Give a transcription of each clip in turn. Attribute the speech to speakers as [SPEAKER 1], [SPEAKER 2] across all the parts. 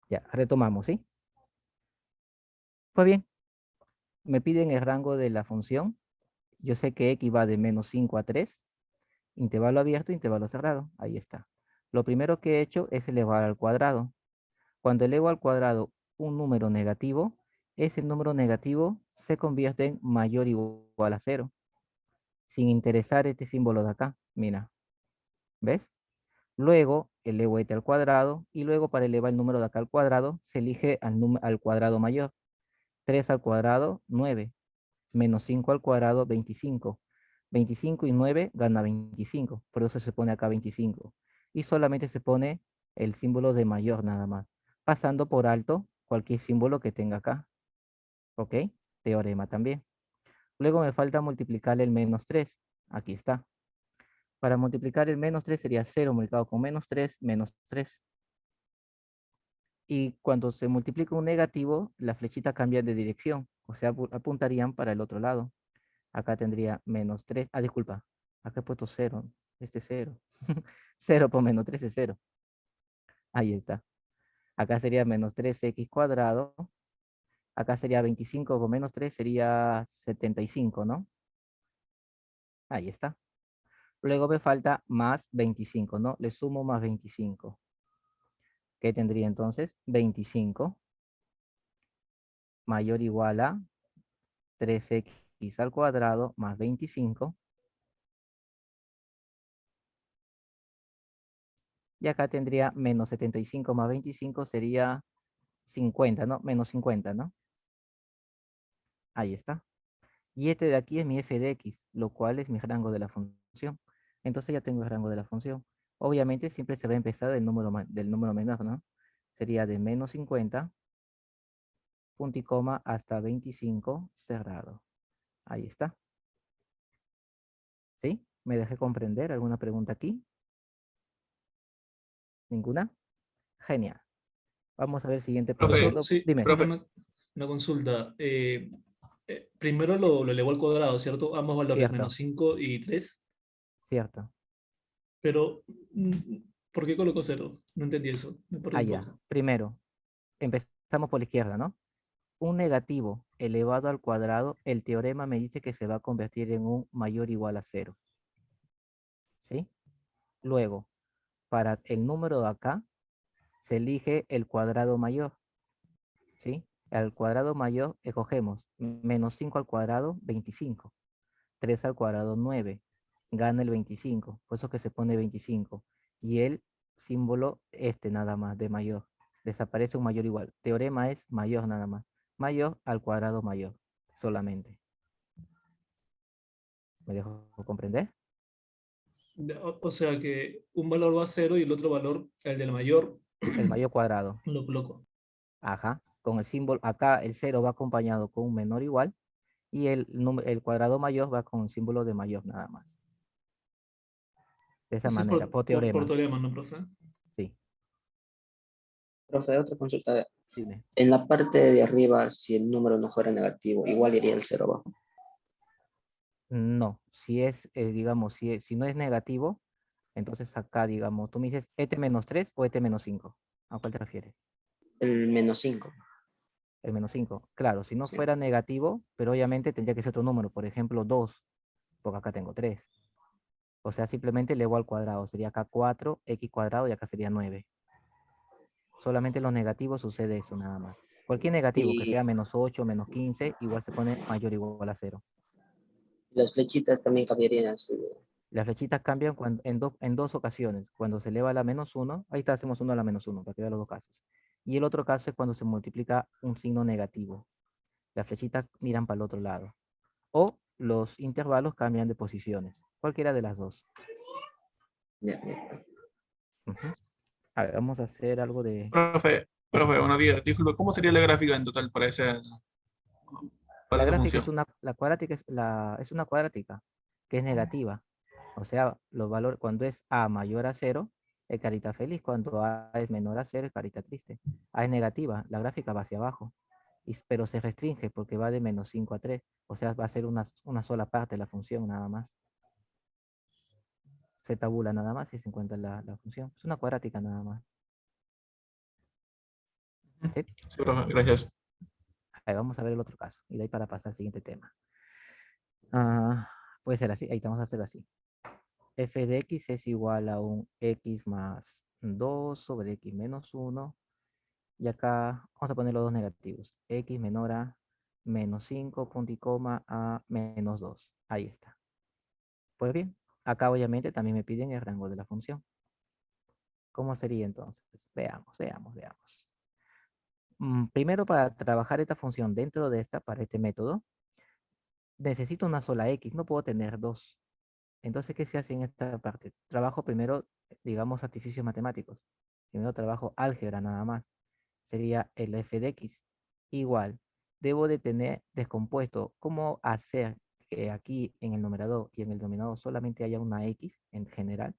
[SPEAKER 1] Ya, retomamos, ¿sí? Pues bien, me piden el rango de la función. Yo sé que x va de -5 a 3, intervalo abierto, intervalo cerrado. Ahí está. Lo primero que he hecho es elevar al cuadrado. Cuando elevo al cuadrado un número negativo, ese número negativo se convierte en mayor o igual a 0, sin interesar este símbolo de acá. Mira, ¿ves? Luego elevo este al cuadrado y luego para elevar el número de acá al cuadrado se elige al cuadrado mayor. 3 al cuadrado, 9. Menos 5 al cuadrado, 25. 25 y 9 gana 25. Por eso se pone acá 25. Y solamente se pone el símbolo de mayor nada más, pasando por alto cualquier símbolo que tenga acá. ¿Ok? Teorema también. Luego me falta multiplicar el -3. Aquí está. Para multiplicar el -3 sería 0 multiplicado con -3, -3. Y cuando se multiplica un negativo, la flechita cambia de dirección. O sea, apuntarían para el otro lado. Acá tendría -3. Ah, disculpa. Acá he puesto 0. Este es 0. 0 por -3 es 0. Ahí está. Acá sería -3x cuadrado. Acá sería 25 por -3 sería 75, ¿no? Ahí está. Luego me falta más 25, ¿no? Le sumo más 25. ¿Qué tendría entonces? 25 mayor o igual a 3x al cuadrado más 25. Y acá tendría -75 más 25 sería 50, ¿no? -50, ¿no? Ahí está. Y este de aquí es mi f de x, lo cual es mi rango de la función. Entonces ya tengo el rango de la función. Obviamente siempre se va a empezar del número menor, ¿no? Sería de -50, punto y coma, hasta 25 cerrado. Ahí está. ¿Sí? ¿Me dejé comprender? ¿Alguna pregunta aquí? ¿Ninguna? Genial. Vamos a ver el siguiente
[SPEAKER 2] Profesor,
[SPEAKER 1] proyecto.
[SPEAKER 2] sí,
[SPEAKER 1] Dime.
[SPEAKER 2] profe, una consulta. Primero lo elevó al cuadrado, ¿cierto? Ambos valores,
[SPEAKER 1] Cierto,
[SPEAKER 2] -5 y 3.
[SPEAKER 1] cierto.
[SPEAKER 2] Pero, ¿por qué colocó cero? No entendí eso, me perdí un
[SPEAKER 1] Allá.
[SPEAKER 2] poco.
[SPEAKER 1] Primero, empezamos por la izquierda, ¿no? Un negativo elevado al cuadrado, el teorema me dice que se va a convertir en un mayor o igual a 0. ¿Sí? Luego, para el número de acá, se elige el cuadrado mayor. ¿Sí? Al cuadrado mayor escogemos -5 al cuadrado, 25. 3 al cuadrado, 9. Gana el 25. Por eso que se pone 25. Y el símbolo este nada más de mayor. Desaparece un mayor igual. Teorema es mayor nada más. Mayor al cuadrado mayor. Solamente. ¿Me dejo comprender?
[SPEAKER 2] O sea que un valor va a cero y el otro valor, el del mayor,
[SPEAKER 1] El mayor cuadrado.
[SPEAKER 2] lo coloco.
[SPEAKER 1] Ajá. Con el símbolo, acá el 0 va acompañado con un menor igual. Y el cuadrado mayor va con un símbolo de mayor nada más. De esa
[SPEAKER 2] Eso es
[SPEAKER 1] manera, por
[SPEAKER 2] por
[SPEAKER 1] teorema.
[SPEAKER 2] teorema, ¿no, profe?
[SPEAKER 1] Sí.
[SPEAKER 3] Profe, otra consulta.
[SPEAKER 1] Dime.
[SPEAKER 3] En la parte de arriba, si el número no fuera negativo, igual iría el cero abajo.
[SPEAKER 1] No. Si es, digamos, si no es negativo, entonces acá, digamos, tú me dices ET-3 o ET-5. ¿A cuál te refieres?
[SPEAKER 3] El -5.
[SPEAKER 1] El -5. Claro, si no
[SPEAKER 3] Sí.
[SPEAKER 1] fuera negativo, pero obviamente tendría que ser otro número, por ejemplo, 2, porque acá tengo 3. O sea, simplemente elevo al cuadrado. Sería acá 4, x cuadrado y acá sería 9. Solamente en los negativos sucede eso nada más. Cualquier negativo que
[SPEAKER 3] Y
[SPEAKER 1] sea -8, -15, igual se pone mayor o igual a 0.
[SPEAKER 3] las flechitas también cambiarían así.
[SPEAKER 1] Las flechitas cambian en dos ocasiones. Cuando se eleva a la -1, ahí está, hacemos 1 a la -1 para que vea los dos casos. Y el otro caso es cuando se multiplica un signo negativo. Las flechitas miran para el otro lado. O los intervalos cambian de posiciones. Cualquiera de las dos.
[SPEAKER 3] Ya, ya.
[SPEAKER 1] Ujú. A ver, vamos a hacer algo de...
[SPEAKER 2] Profe, buenos días. Disculpe, ¿cómo sería la gráfica en total para
[SPEAKER 1] La
[SPEAKER 2] esa
[SPEAKER 1] gráfica
[SPEAKER 2] función?
[SPEAKER 1] la cuadrática es una cuadrática que es negativa. O sea, los valores, cuando es A mayor a 0, es carita feliz. Cuando A es menor a 0, es carita triste. A es negativa, la gráfica va hacia abajo. Pero se restringe porque va de -5 a 3. O sea, va a ser una sola parte de la función nada más. Se tabula nada más y se encuentra la función. Es una cuadrática nada más. ¿Sí?
[SPEAKER 4] Sí, profe, gracias.
[SPEAKER 1] Ahí vamos a ver el otro caso. Y de ahí para pasar al siguiente tema. Ah, puede ser así. Ahí te vamos a hacer así. F de x es igual a un x más 2 sobre x menos 1. Y acá vamos a poner los dos negativos. X menor a menos 5, punto y coma, a menos 2. Ahí está. Pues bien, acá obviamente también me piden el rango de la función. ¿Cómo sería entonces? Veamos, veamos, veamos. Primero, para trabajar esta función dentro de esta, para este método, necesito una sola x, no puedo tener dos. Entonces, ¿qué se hace en esta parte? Trabajo primero, digamos, artificios matemáticos. Primero trabajo álgebra nada más. Sería el f de x. Igual, debo de tener descompuesto cómo hacer que aquí en el numerador y en el denominador solamente haya una x en general.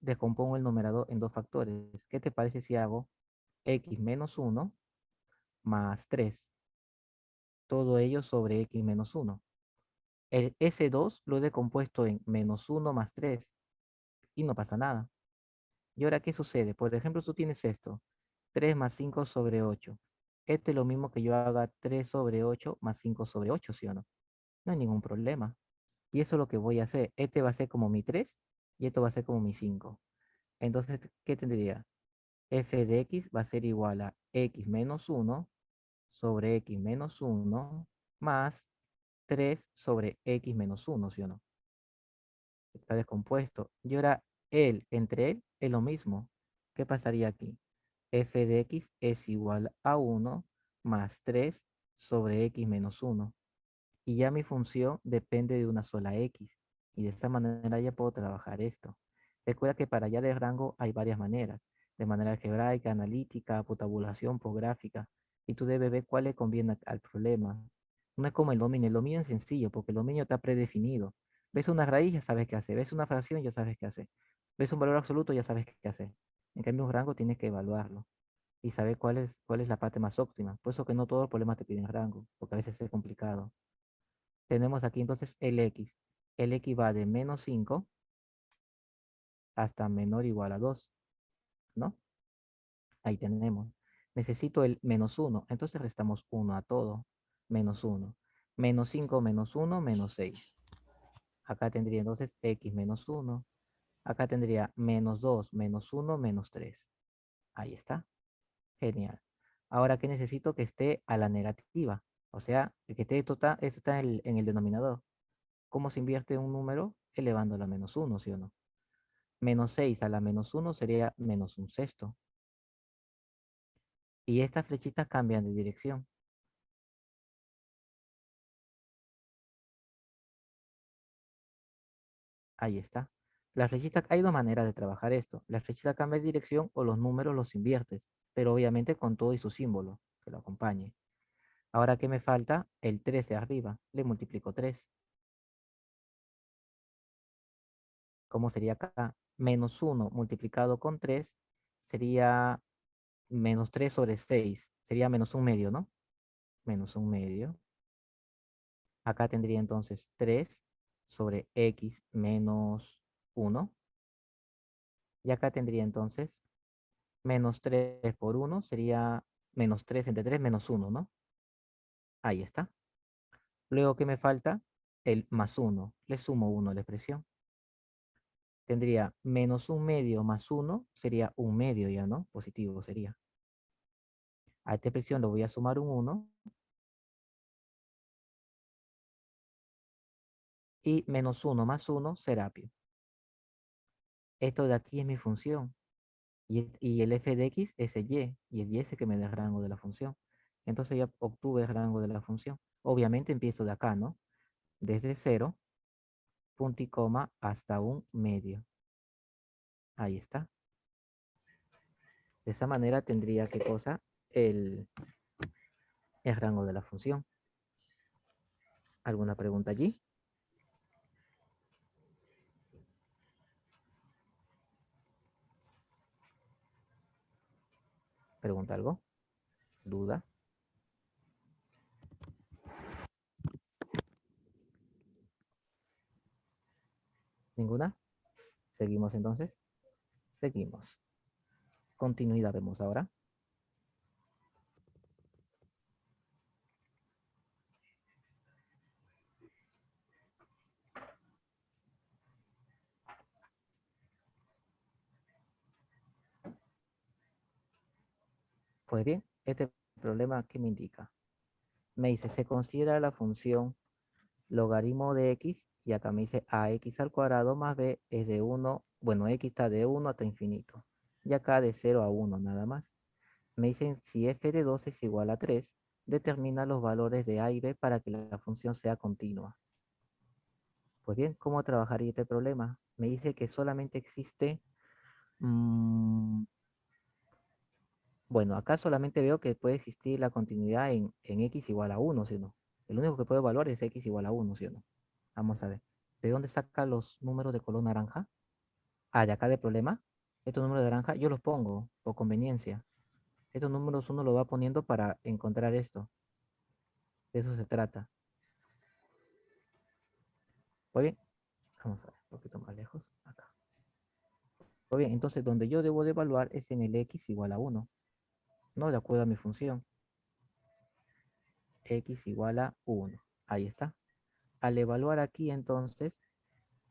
[SPEAKER 1] Descompongo el numerador en dos factores. ¿Qué te parece si hago x menos 1 más 3? Todo ello sobre x menos 1. El S2 lo he decompuesto en menos 1 más 3 y no pasa nada. ¿Y ahora qué sucede? Por ejemplo, tú tienes esto, 3 más 5 sobre 8. Este es lo mismo que yo haga 3 sobre 8 más 5 sobre 8, ¿sí o no? No hay ningún problema. Y eso es lo que voy a hacer. Este va a ser como mi 3 y esto va a ser como mi 5. Entonces, ¿qué tendría? F de x va a ser igual a x menos 1 sobre x menos 1 más 3 sobre x menos 1, ¿sí o no? Está descompuesto. Y ahora entre él es lo mismo. ¿Qué pasaría aquí? F de x es igual a 1 más 3 sobre x menos 1. Y ya mi función depende de una sola x. Y de esta manera ya puedo trabajar esto. Recuerda que para hallar el rango hay varias maneras. De manera algebraica, analítica, por tabulación, por gráfica. Y tú debes ver cuál le conviene al problema. No es como el dominio. El dominio es sencillo porque el dominio está predefinido. Ves una raíz, ya sabes qué hacer. Ves una fracción, ya sabes qué hacer. Ves un valor absoluto, ya sabes qué hacer. En cambio, un rango tienes que evaluarlo y saber cuál es la parte más óptima. Por eso que no todos los problemas te piden rango, porque a veces es complicado. Tenemos aquí entonces el x. El x va de menos 5 hasta menor o igual a 2, ¿no? Ahí tenemos. Necesito el menos 1, entonces restamos 1 a todo. Menos 1. Menos 5 menos 1 menos 6. Acá tendría entonces x menos 1. Acá tendría menos 2 menos 1 menos 3. Ahí está. Genial. Ahora, ¿qué necesito? Que esté a la negativa. O sea, que esté total, esto está en el denominador. ¿Cómo se invierte un número? Elevándolo a menos 1, ¿sí o no? Menos 6 a la menos 1 sería menos un sexto. Y estas flechitas cambian de dirección. Ahí está. La flechita, hay dos maneras de trabajar esto. La flechita cambia de dirección o los números los inviertes, pero obviamente con todo y su símbolo que lo acompañe. Ahora, ¿qué me falta? El 13 arriba. Le multiplico 3. ¿Cómo sería acá? Menos 1 multiplicado con 3 sería menos 3 sobre 6. Sería menos un medio, ¿no? Menos un medio. Acá tendría entonces 3 sobre x menos 1. Y acá tendría entonces menos 3 por 1 sería menos 3 entre 3 menos 1, ¿no? Ahí está. Luego, ¿qué me falta? El más 1. Le sumo 1 a la expresión. Tendría menos un medio más 1 sería un medio ya, ¿no? Positivo sería. A esta expresión le voy a sumar un 1 y menos 1 más 1 será pi. Esto de aquí es mi función. Y el f de x es el y el y es el que me da el rango de la función. Entonces ya obtuve el rango de la función. Obviamente empiezo de acá, ¿no? Desde 0, punto y coma, hasta un medio. Ahí está. De esa manera tendría, ¿qué cosa? El rango de la función. ¿Alguna pregunta allí? ¿Pregunta algo? ¿Duda? ¿Ninguna? ¿Seguimos entonces? Seguimos. Continuidad vemos ahora. Pues bien, este problema, ¿qué me indica? Me dice, se considera la función logaritmo de x, y acá me dice ax al cuadrado más b es de 1, bueno, x está de 1 hasta infinito, y acá de 0 a 1 nada más. Me dicen si f de 2 es igual a 3, determina los valores de a y b para que la función sea continua. Pues bien, ¿cómo trabajaría este problema? Me dice que solamente existe, bueno, acá solamente veo que puede existir la continuidad en x igual a 1, ¿sí o no? El único que puedo evaluar es x igual a 1, ¿sí o no? Vamos a ver. ¿De dónde saca los números de color naranja? Ah, de acá de problema. Estos números de naranja yo los pongo por conveniencia. Estos números uno los va poniendo para encontrar esto. De eso se trata. Muy bien. Vamos a ver, un poquito más lejos. Acá. Muy bien, entonces donde yo debo de evaluar es en el x igual a 1. No, de acuerdo a mi función. X igual a 1. Ahí está. Al evaluar aquí entonces,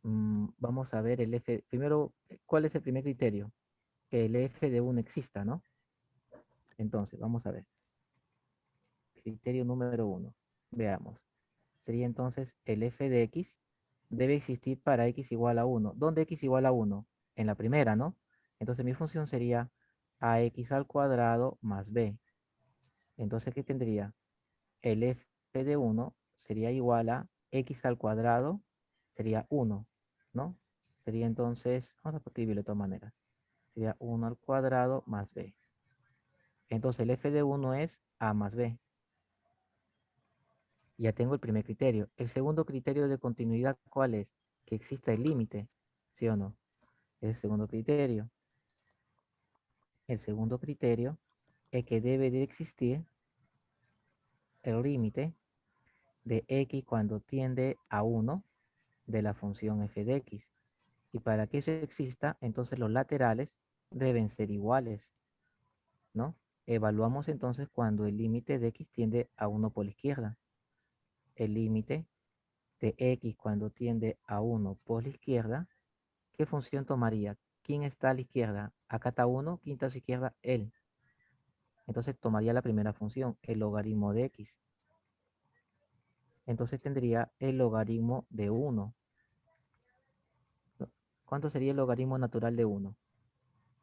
[SPEAKER 1] vamos a ver el f. Primero, ¿cuál es el primer criterio? Que el f de 1 exista, ¿no? Entonces, vamos a ver. Criterio número 1. Veamos. Sería entonces el f de x debe existir para x igual a 1. ¿Dónde x igual a 1? En la primera, ¿no? Entonces mi función sería ax al cuadrado más b. Entonces, ¿qué tendría? El f de 1 sería igual a x al cuadrado, sería 1, ¿no? Sería entonces, vamos a escribirlo de todas maneras. Sería 1 al cuadrado más b. Entonces el f de 1 es a más b. Ya tengo el primer criterio. El segundo criterio de continuidad, ¿cuál es? Que exista el límite, ¿sí o no? Es el segundo criterio. El segundo criterio es que debe de existir el límite de x cuando tiende a 1 de la función f de x. Y para que eso exista, entonces los laterales deben ser iguales, ¿no? Evaluamos entonces cuando el límite de x tiende a 1 por la izquierda. El límite de x cuando tiende a 1 por la izquierda, ¿qué función tomaría? ¿Quién está a la izquierda? Acá está 1, ¿quién está a su izquierda? Él. Entonces tomaría la primera función, el logaritmo de x. Entonces tendría el logaritmo de 1. ¿Cuánto sería el logaritmo natural de 1?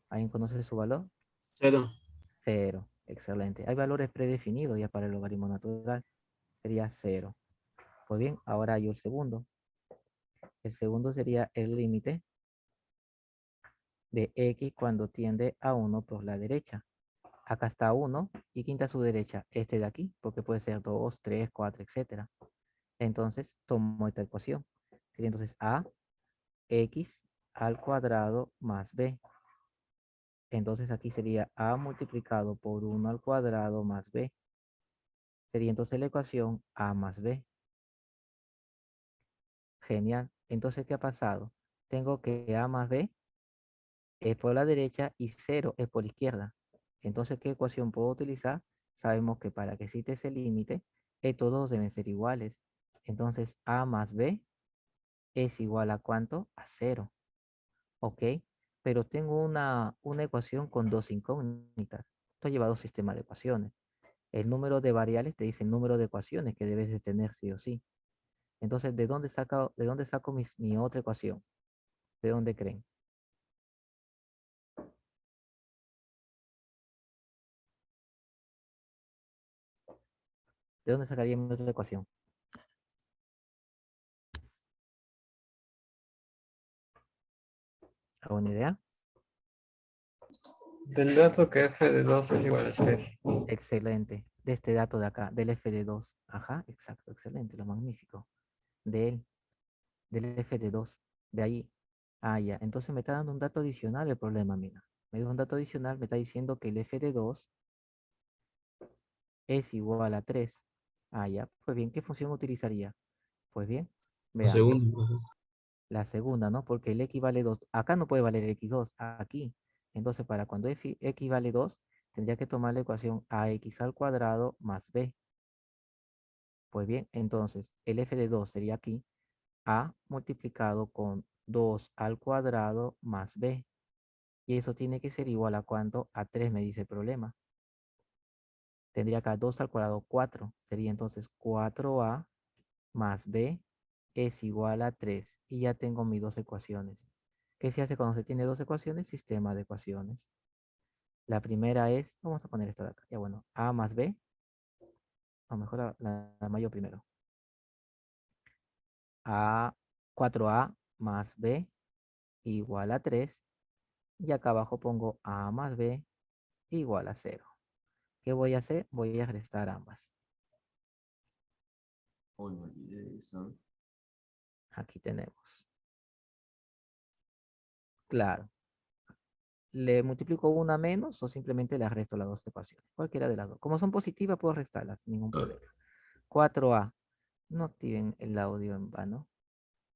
[SPEAKER 1] ¿Alguien conoce su valor?
[SPEAKER 4] 0.
[SPEAKER 1] 0. Excelente. Hay valores predefinidos ya para el logaritmo natural. Sería 0. Pues bien, ahora hay el segundo. El segundo sería el límite de x cuando tiende a 1 por la derecha. Acá está 1 y ¿quién está a su derecha? Este de aquí, porque puede ser 2, 3, 4, etc. Entonces tomo esta ecuación. Sería entonces a x al cuadrado más b. Entonces aquí sería a multiplicado por 1 al cuadrado más b. Sería entonces la ecuación a más b. Genial. Entonces, ¿qué ha pasado? Tengo que a más b es por la derecha y 0 es por la izquierda. Entonces, ¿qué ecuación puedo utilizar? Sabemos que para que exista ese límite, estos dos deben ser iguales. Entonces, a más b es igual a ¿cuánto? A 0. ¿Ok? Pero tengo una ecuación con dos incógnitas. Esto lleva dos sistemas de ecuaciones. El número de variables te dice el número de ecuaciones que debes de tener sí o sí. Entonces, de dónde saco mi otra ecuación? ¿De dónde creen? ¿De dónde sacaría mi otra ecuación? ¿Alguna idea?
[SPEAKER 4] Del dato que f de 2 es igual a 3.
[SPEAKER 1] Excelente. De este dato de acá, del f de 2. Ajá, exacto, excelente, lo magnífico. De él, del f de 2. De ahí. Ah, ya. Entonces me está dando un dato adicional el problema, mira. Me dio un dato adicional, me está diciendo que el f de 2 es igual a 3. Ah, ya. Pues bien, ¿qué función utilizaría? Pues bien,
[SPEAKER 4] Un
[SPEAKER 1] veamos.
[SPEAKER 4] segundo.
[SPEAKER 1] La segunda, ¿no? Porque el x vale 2. Acá no puede valer x2, aquí. Entonces, para cuando x vale 2, tendría que tomar la ecuación ax al cuadrado más b. Pues bien, entonces, el f de 2 sería aquí a multiplicado con 2 al cuadrado más b. Y eso tiene que ser igual a ¿cuánto? A 3 me dice el problema. Tendría acá 2 al cuadrado 4. Sería entonces 4a más b es igual a 3. Y ya tengo mis dos ecuaciones. ¿Qué se hace cuando se tiene dos ecuaciones? Sistema de ecuaciones. La primera es, vamos a poner esta de acá. Ya bueno, a más b. O mejor la mayor primero. A 4a más b igual a 3. Y acá abajo pongo a más b igual a 0. ¿Qué voy a hacer? Voy a restar ambas.
[SPEAKER 5] Oh, me olvidé de eso.
[SPEAKER 1] Aquí tenemos. Claro. ¿Le multiplico una menos o simplemente le resto las dos ecuaciones? Cualquiera de las dos. Como son positivas, puedo restarlas sin ningún problema. 4a. No activen el audio en vano.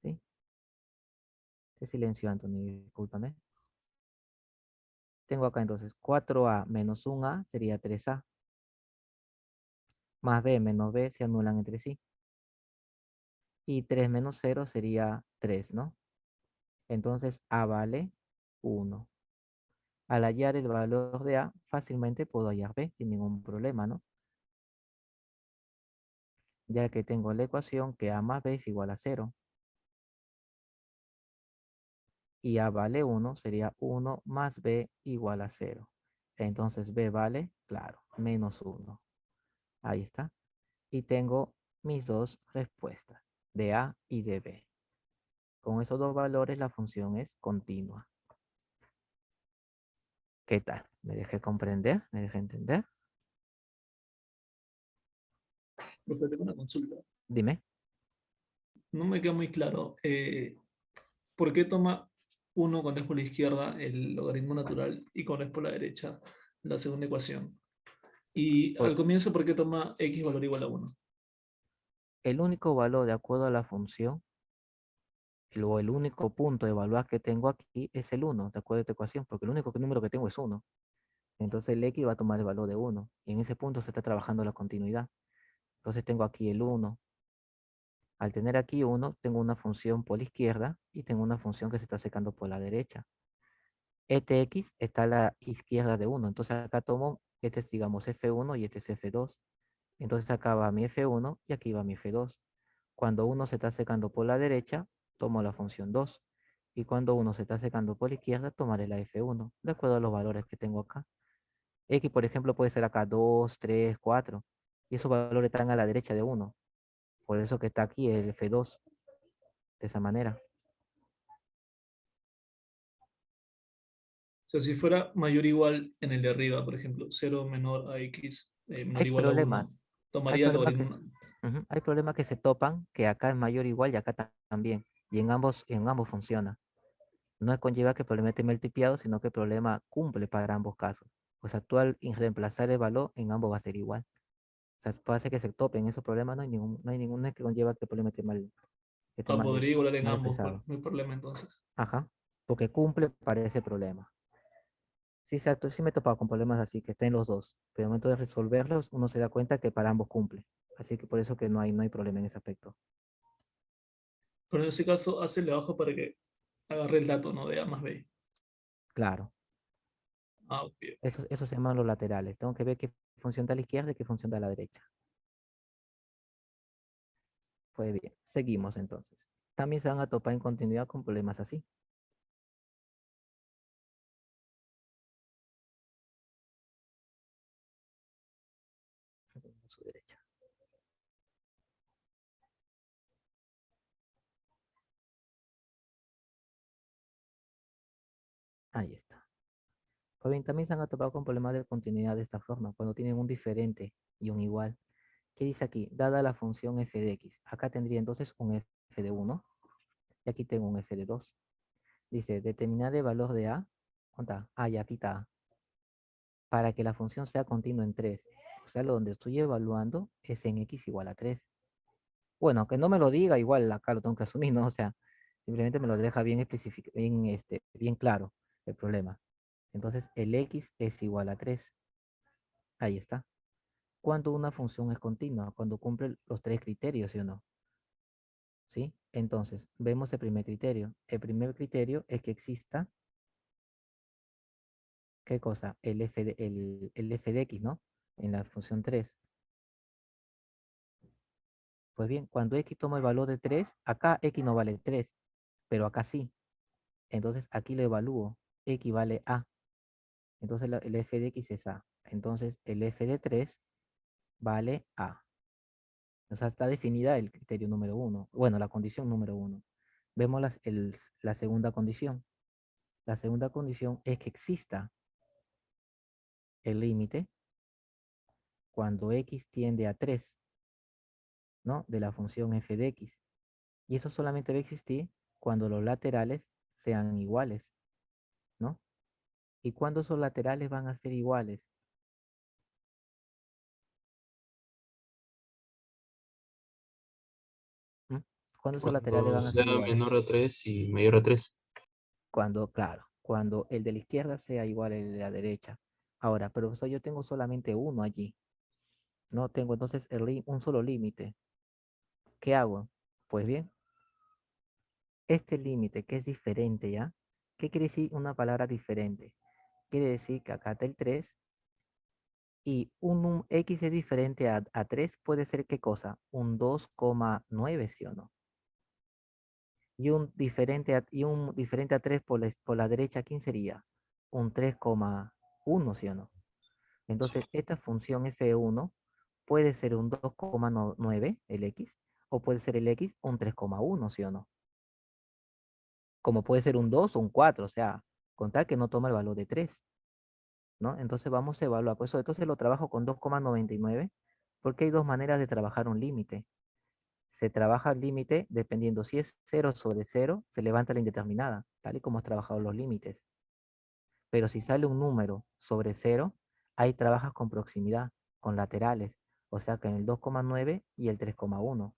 [SPEAKER 1] ¿Sí? Se silenció, Antonio, discúlpame. Tengo acá entonces 4a menos 1a sería 3a. Más b menos b se anulan entre sí. Y 3 menos 0 sería 3, ¿no? Entonces a vale 1. Al hallar el valor de a, fácilmente puedo hallar b sin ningún problema, ¿no? Ya que tengo la ecuación que a más b es igual a 0. Y a vale 1, sería 1 más b igual a 0. Entonces b vale, claro, menos 1. Ahí está. Y tengo mis dos respuestas, de a y de b. Con esos dos valores la función es continua. ¿Qué tal? ¿Me dejé comprender? ¿Me dejé entender?
[SPEAKER 2] Profe, tengo una consulta.
[SPEAKER 1] Dime.
[SPEAKER 2] No me queda muy claro. ¿Por qué toma uno cuando es por la izquierda el logaritmo natural y cuando es por la derecha la segunda ecuación? Y al
[SPEAKER 1] Por-
[SPEAKER 2] comienzo, ¿por qué toma x valor igual a 1?
[SPEAKER 1] el único valor de acuerdo a la función, o el único punto de evaluar que tengo aquí es el 1, de acuerdo a esta ecuación, porque el único número que tengo es 1. Entonces el x va a tomar el valor de 1. Y en ese punto se está trabajando la continuidad. Entonces tengo aquí el 1. Al tener aquí 1, tengo una función por la izquierda y tengo una función que se está secando por la derecha. Este x está a la izquierda de 1. Entonces acá tomo, este es digamos f1 y este es f2. Entonces acá va mi f1 y aquí va mi f2. Cuando uno se está secando por la derecha, tomo la función 2. Y cuando uno se está secando por la izquierda, tomaré la f1, de acuerdo a los valores que tengo acá. X, por ejemplo, puede ser acá 2, 3, 4. Y esos valores están a la derecha de 1. Por eso que está aquí el f2, de esa manera.
[SPEAKER 2] O sea, si fuera mayor o igual en el de arriba, por ejemplo, 0 menor a x, menor
[SPEAKER 1] Hay
[SPEAKER 2] o igual a 1,
[SPEAKER 1] problemas. Hay
[SPEAKER 2] tomaría el
[SPEAKER 1] problemas que,
[SPEAKER 2] logaritmo.
[SPEAKER 1] hay problemas que se topan, que acá es mayor o igual y acá también. Y en ambos funciona. No es conlleva que el problema esté multiplicado, sino que el problema cumple para ambos casos. O sea, tú al reemplazar el valor, en ambos va a ser igual. O sea, puede ser que se topen esos problemas, no es que conlleva que el problema esté
[SPEAKER 2] Ah, podría igualar en
[SPEAKER 1] mal
[SPEAKER 2] ambos,
[SPEAKER 1] expresado.
[SPEAKER 2] no hay problema entonces.
[SPEAKER 1] Ajá, porque cumple para ese problema. Sí, exacto, sí me he topado con problemas así, que estén los dos. Pero al momento de resolverlos, uno se da cuenta que para ambos cumple. Así que por eso que no hay problema en ese aspecto.
[SPEAKER 2] Pero en ese caso, hace el abajo para que agarre el dato, ¿no? De a más b.
[SPEAKER 1] Claro,
[SPEAKER 2] Ah, ok.
[SPEAKER 1] esos se llaman los laterales. Tengo que ver qué función da a la izquierda y qué función da a la derecha. Pues bien, seguimos entonces. También se van a topar en continuidad con problemas así. A su derecha. Ahí está. Pues bien, también se han topado con problemas de continuidad de esta forma, cuando tienen un diferente y un igual. ¿Qué dice aquí? Dada la función f de x. Acá tendría entonces un f de 1 y aquí tengo un f de 2. Dice, determinar el valor de a. ¿Dónde está? Ah, ya aquí está a. Para que la función sea continua en 3. O sea, lo donde estoy evaluando es en x igual a 3. Bueno, que no me lo diga, igual acá lo tengo que asumir, ¿no? O sea, simplemente me lo deja bien específico, bien claro el problema. Entonces, el x es igual a 3. Ahí está. Cuando una función es continua, cuando cumple los tres criterios, ¿sí o no? ¿Sí? Entonces, vemos el primer criterio. El primer criterio es que exista, ¿qué cosa? El f de x, ¿no? en la función 3. Pues bien, cuando x toma el valor de 3, acá x no vale 3, pero acá sí. Entonces aquí lo evalúo. X vale a. Entonces el f de x es a. Entonces el f de 3 vale a. O sea, está definida el criterio número 1. Bueno, la condición número 1. Vemos la segunda condición. La segunda condición es que exista el límite cuando x tiende a 3, ¿no? De la función f de x. Y eso solamente va a existir cuando los laterales sean iguales, ¿no? ¿Y cuando esos laterales van a ser iguales? ¿Mm? ¿Cuándo esos laterales
[SPEAKER 4] Cuando
[SPEAKER 1] van a ser
[SPEAKER 4] sea
[SPEAKER 1] iguales?
[SPEAKER 4] menor a 3 y mayor a 3.
[SPEAKER 1] Cuando, claro, cuando el de la izquierda sea igual al de la derecha. Ahora, profesor, yo tengo solamente uno allí. No tengo entonces un solo límite. ¿Qué hago? Pues bien, este límite que es diferente ya, ¿qué quiere decir una palabra diferente? Quiere decir que acá está el 3 y x es diferente a 3, puede ser ¿qué cosa? Un 2,9, ¿sí o no? Y un diferente a 3 por la derecha, ¿quién sería? Un 3,1, ¿sí o no? Entonces, esta función f1 puede ser un 2,9, el x, o puede ser el x un 3,1, ¿sí o no? Como puede ser un 2 o un 4, o sea, contar que no toma el valor de 3, ¿no? Entonces vamos a evaluar, pues eso, entonces lo trabajo con 2,99, porque hay dos maneras de trabajar un límite. Se trabaja el límite dependiendo si es 0 sobre 0, se levanta la indeterminada, tal y como has trabajado los límites. Pero si sale un número sobre 0, ahí trabajas con proximidad, con laterales, o sea que en el 2,9 y el 3,1.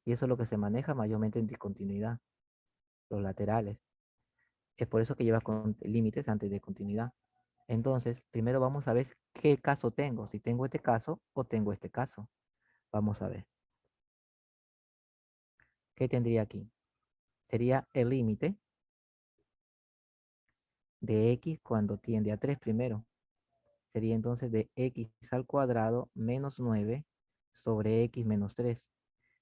[SPEAKER 1] Y eso es lo que se maneja mayormente en discontinuidad, los laterales. Es por eso que llevas con límites antes de continuidad. Entonces, primero vamos a ver qué caso tengo, si tengo este caso o tengo este caso. Vamos a ver. ¿Qué tendría aquí? Sería el límite de x cuando tiende a 3 primero. Sería entonces de x al cuadrado menos 9 sobre x menos 3.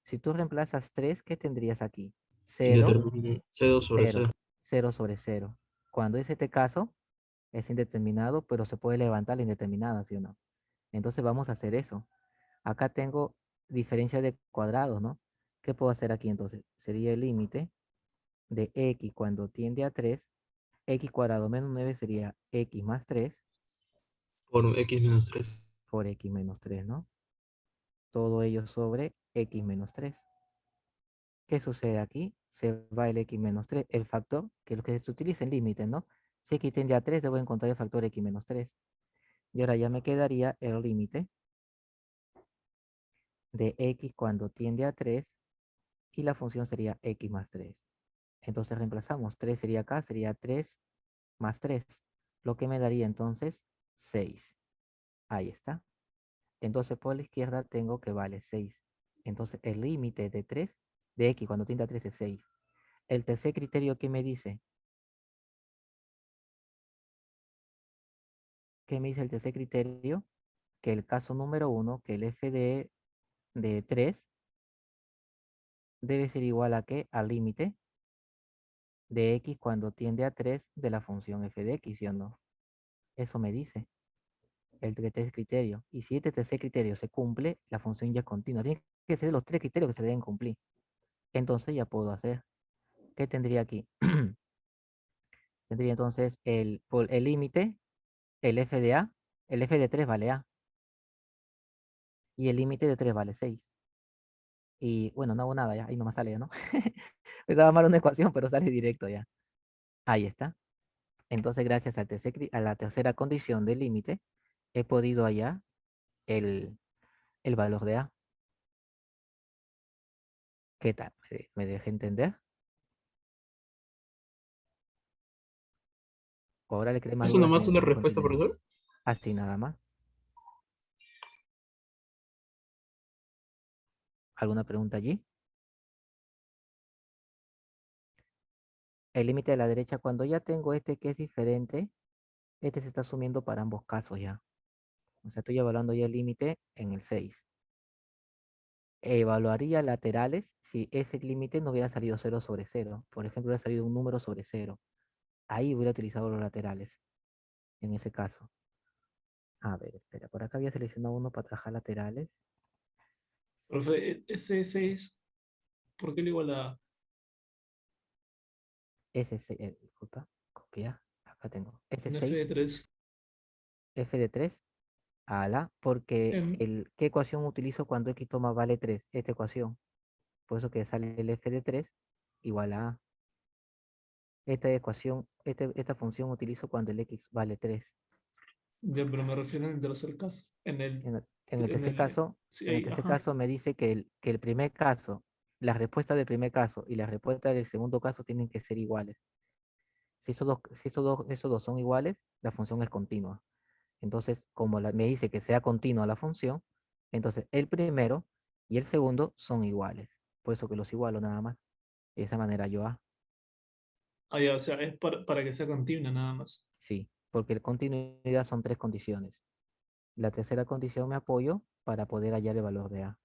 [SPEAKER 1] Si tú reemplazas 3, ¿qué tendrías aquí?
[SPEAKER 4] Y
[SPEAKER 1] 0,
[SPEAKER 4] determina C2 sobre
[SPEAKER 1] 0,
[SPEAKER 4] C.
[SPEAKER 1] 0 sobre 0. Cuando es este caso, es indeterminado, pero se puede levantar la indeterminada, ¿sí o no? Entonces vamos a hacer eso. Acá tengo diferencia de cuadrados, ¿no? ¿Qué puedo hacer aquí entonces? Sería el límite de x cuando tiende a 3. X cuadrado menos 9 sería x más 3
[SPEAKER 4] Por X menos 3.
[SPEAKER 1] por x menos 3, ¿no? Todo ello sobre x menos 3. ¿Qué sucede aquí? Se va el x menos 3, el factor, que es lo que se utiliza en límites, ¿no? Si x tiende a 3, debo encontrar el factor x menos 3. Y ahora ya me quedaría el límite de x cuando tiende a 3 y la función sería x más 3. Entonces reemplazamos, 3 sería acá, sería 3 más 3, lo que me daría entonces 6. Ahí está. Entonces por la izquierda tengo que vale 6. Entonces el límite de 3, de x cuando tiende a 3 es 6. El tercer criterio, ¿qué me dice? ¿Qué me dice el tercer criterio? Que el caso número 1, que el f de 3 debe ser igual a ¿qué? Al límite de x cuando tiende a 3 de la función f de x, ¿sí o no? Eso me dice el tercer criterio. Y si este tercer criterio se cumple, la función ya es continua. Tiene que ser los tres criterios que se deben cumplir. Entonces ya puedo hacer. ¿Qué tendría aquí? Tendría entonces por el límite, el f de a, el f de 3 vale a. Y el límite de 3 vale 6. Y bueno, no hago nada ya, ahí nomás sale ya, ¿no? Me estaba mal una ecuación, pero sale directo ya. Ahí está. Entonces, gracias a la tercera condición del límite, he podido hallar el, el valor de a. ¿Qué tal? ¿Me dejé entender? Ahora le creé más
[SPEAKER 4] ¿Eso
[SPEAKER 1] dudas
[SPEAKER 4] nomás es la
[SPEAKER 1] en
[SPEAKER 4] respuesta,
[SPEAKER 1] continuidad.
[SPEAKER 4] profesor?
[SPEAKER 1] Así nada más. ¿Alguna pregunta allí? El límite de la derecha, cuando ya tengo este que es diferente, este se está asumiendo para ambos casos ya. O sea, estoy evaluando ya el límite en el 6. Evaluaría laterales si ese límite no hubiera salido 0/0. Por ejemplo, hubiera salido un número sobre 0. Ahí hubiera utilizado los laterales, en ese caso. A ver, espera, por acá había seleccionado uno para trabajar laterales.
[SPEAKER 2] Profe, ese 6, ¿por qué le igual a
[SPEAKER 1] S6, disculpa, copiar. Acá tengo.
[SPEAKER 2] un f
[SPEAKER 1] S6,
[SPEAKER 2] de 3?
[SPEAKER 1] F de 3, a la, porque
[SPEAKER 2] En,
[SPEAKER 1] ¿qué ecuación utilizo cuando X toma vale 3? Esta ecuación. Por eso que sale el F de 3 igual a A. Esta ecuación, esta función utilizo cuando el X vale 3.
[SPEAKER 2] ya, pero me refiero en el tercer caso.
[SPEAKER 1] En el
[SPEAKER 2] En
[SPEAKER 1] tercer
[SPEAKER 2] el,
[SPEAKER 1] caso,
[SPEAKER 2] sí,
[SPEAKER 1] en el
[SPEAKER 2] ahí,
[SPEAKER 1] tercer
[SPEAKER 2] ajá.
[SPEAKER 1] caso me dice que el primer caso, la respuesta del primer caso y la respuesta del segundo caso tienen que ser iguales. Si esos dos son iguales, la función es continua. Entonces, como me dice que sea continua la función, entonces el primero y el segundo son iguales. Por eso que los igualo nada más. De esa manera yo A.
[SPEAKER 2] Ah, ya, o sea, es para que sea continua nada más.
[SPEAKER 1] Sí, porque la continuidad son 3 condiciones. La tercera condición me apoyo para poder hallar el valor de A.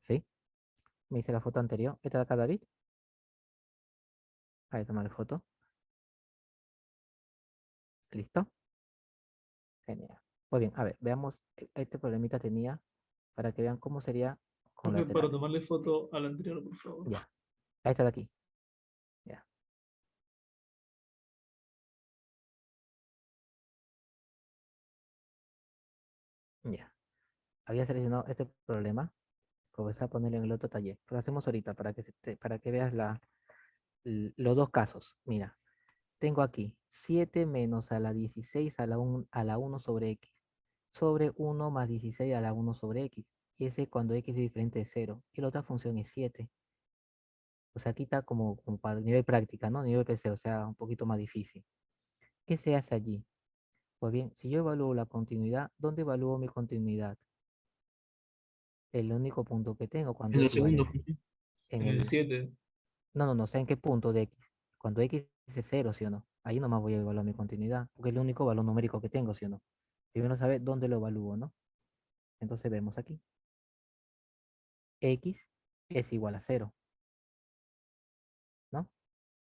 [SPEAKER 1] ¿Sí? Me hice la foto anterior. ¿Esta de acá, David? Ahí tomar la foto. ¿Listo? Genial. Muy bien, a ver, veamos. Este problemita tenía para que vean cómo sería con
[SPEAKER 2] Profe, para
[SPEAKER 1] laterales.
[SPEAKER 2] tomarle foto al anterior, por favor.
[SPEAKER 1] Ya. Ahí está de aquí. Ya. Ya. Había seleccionado este problema. Porque voy a ponerlo en el otro taller. Pero lo hacemos ahorita para que veas los dos casos. Mira, tengo aquí 7 menos a la 16 a la 1 sobre x. Sobre 1 más 16 a la 1 sobre x. Y ese es cuando x es diferente de 0. Y la otra función es 7. O sea, aquí está como para nivel práctica, ¿no? Nivel PC, o sea, un poquito más difícil. ¿Qué se hace allí? Pues bien, si yo evalúo la continuidad, ¿dónde evalúo mi continuidad? El único punto que tengo cuando
[SPEAKER 4] En la
[SPEAKER 1] x vale
[SPEAKER 4] segunda función.
[SPEAKER 1] en
[SPEAKER 2] En el
[SPEAKER 1] el...
[SPEAKER 2] 7.
[SPEAKER 1] No, no, no, sé en qué punto de x. Cuando x es 0, ¿sí o no? Ahí nomás voy a evaluar mi continuidad, porque es el único valor numérico que tengo, ¿sí o no? Primero saber dónde lo evalúo, ¿no? Entonces vemos aquí. X es igual a 0, ¿no?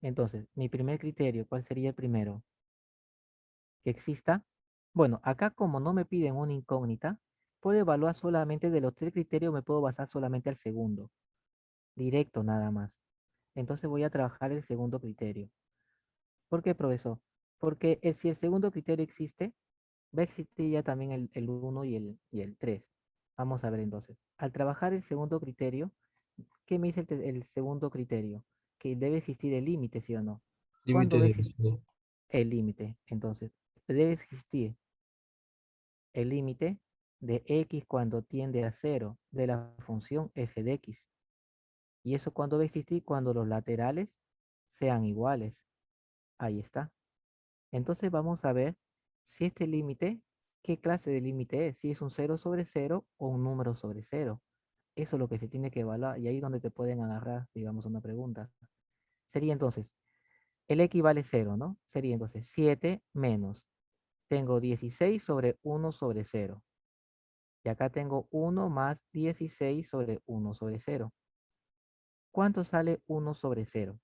[SPEAKER 1] Entonces, mi primer criterio, ¿cuál sería el primero? Que exista. Bueno, acá como no me piden una incógnita, puedo evaluar solamente de los 3 criterios, me puedo basar solamente al segundo. Directo nada más. Entonces voy a trabajar el segundo criterio. ¿Por qué, profesor? Porque si el segundo criterio existe, va a existir ya también el 1 y el 3. Vamos a ver entonces. Al trabajar el segundo criterio, ¿qué me dice el segundo criterio? Que debe existir el límite, ¿sí o no? ¿Cuándo
[SPEAKER 4] Límite
[SPEAKER 1] va a
[SPEAKER 4] de
[SPEAKER 1] existir
[SPEAKER 4] velocidad.
[SPEAKER 1] el límite? Entonces, debe existir el límite de x cuando tiende a 0 de la función f de x. ¿Y eso cuándo va a existir? Cuando los laterales sean iguales. Ahí está. Entonces vamos a ver si este límite, qué clase de límite es, si es un 0/0 o un número sobre 0. Eso es lo que se tiene que evaluar y ahí es donde te pueden agarrar, digamos, una pregunta. Sería entonces, el x vale 0, ¿no? Sería entonces 7 menos, tengo 16 sobre 1 sobre 0. Y acá tengo 1 más 16 sobre 1 sobre 0. ¿Cuánto sale 1 sobre 0?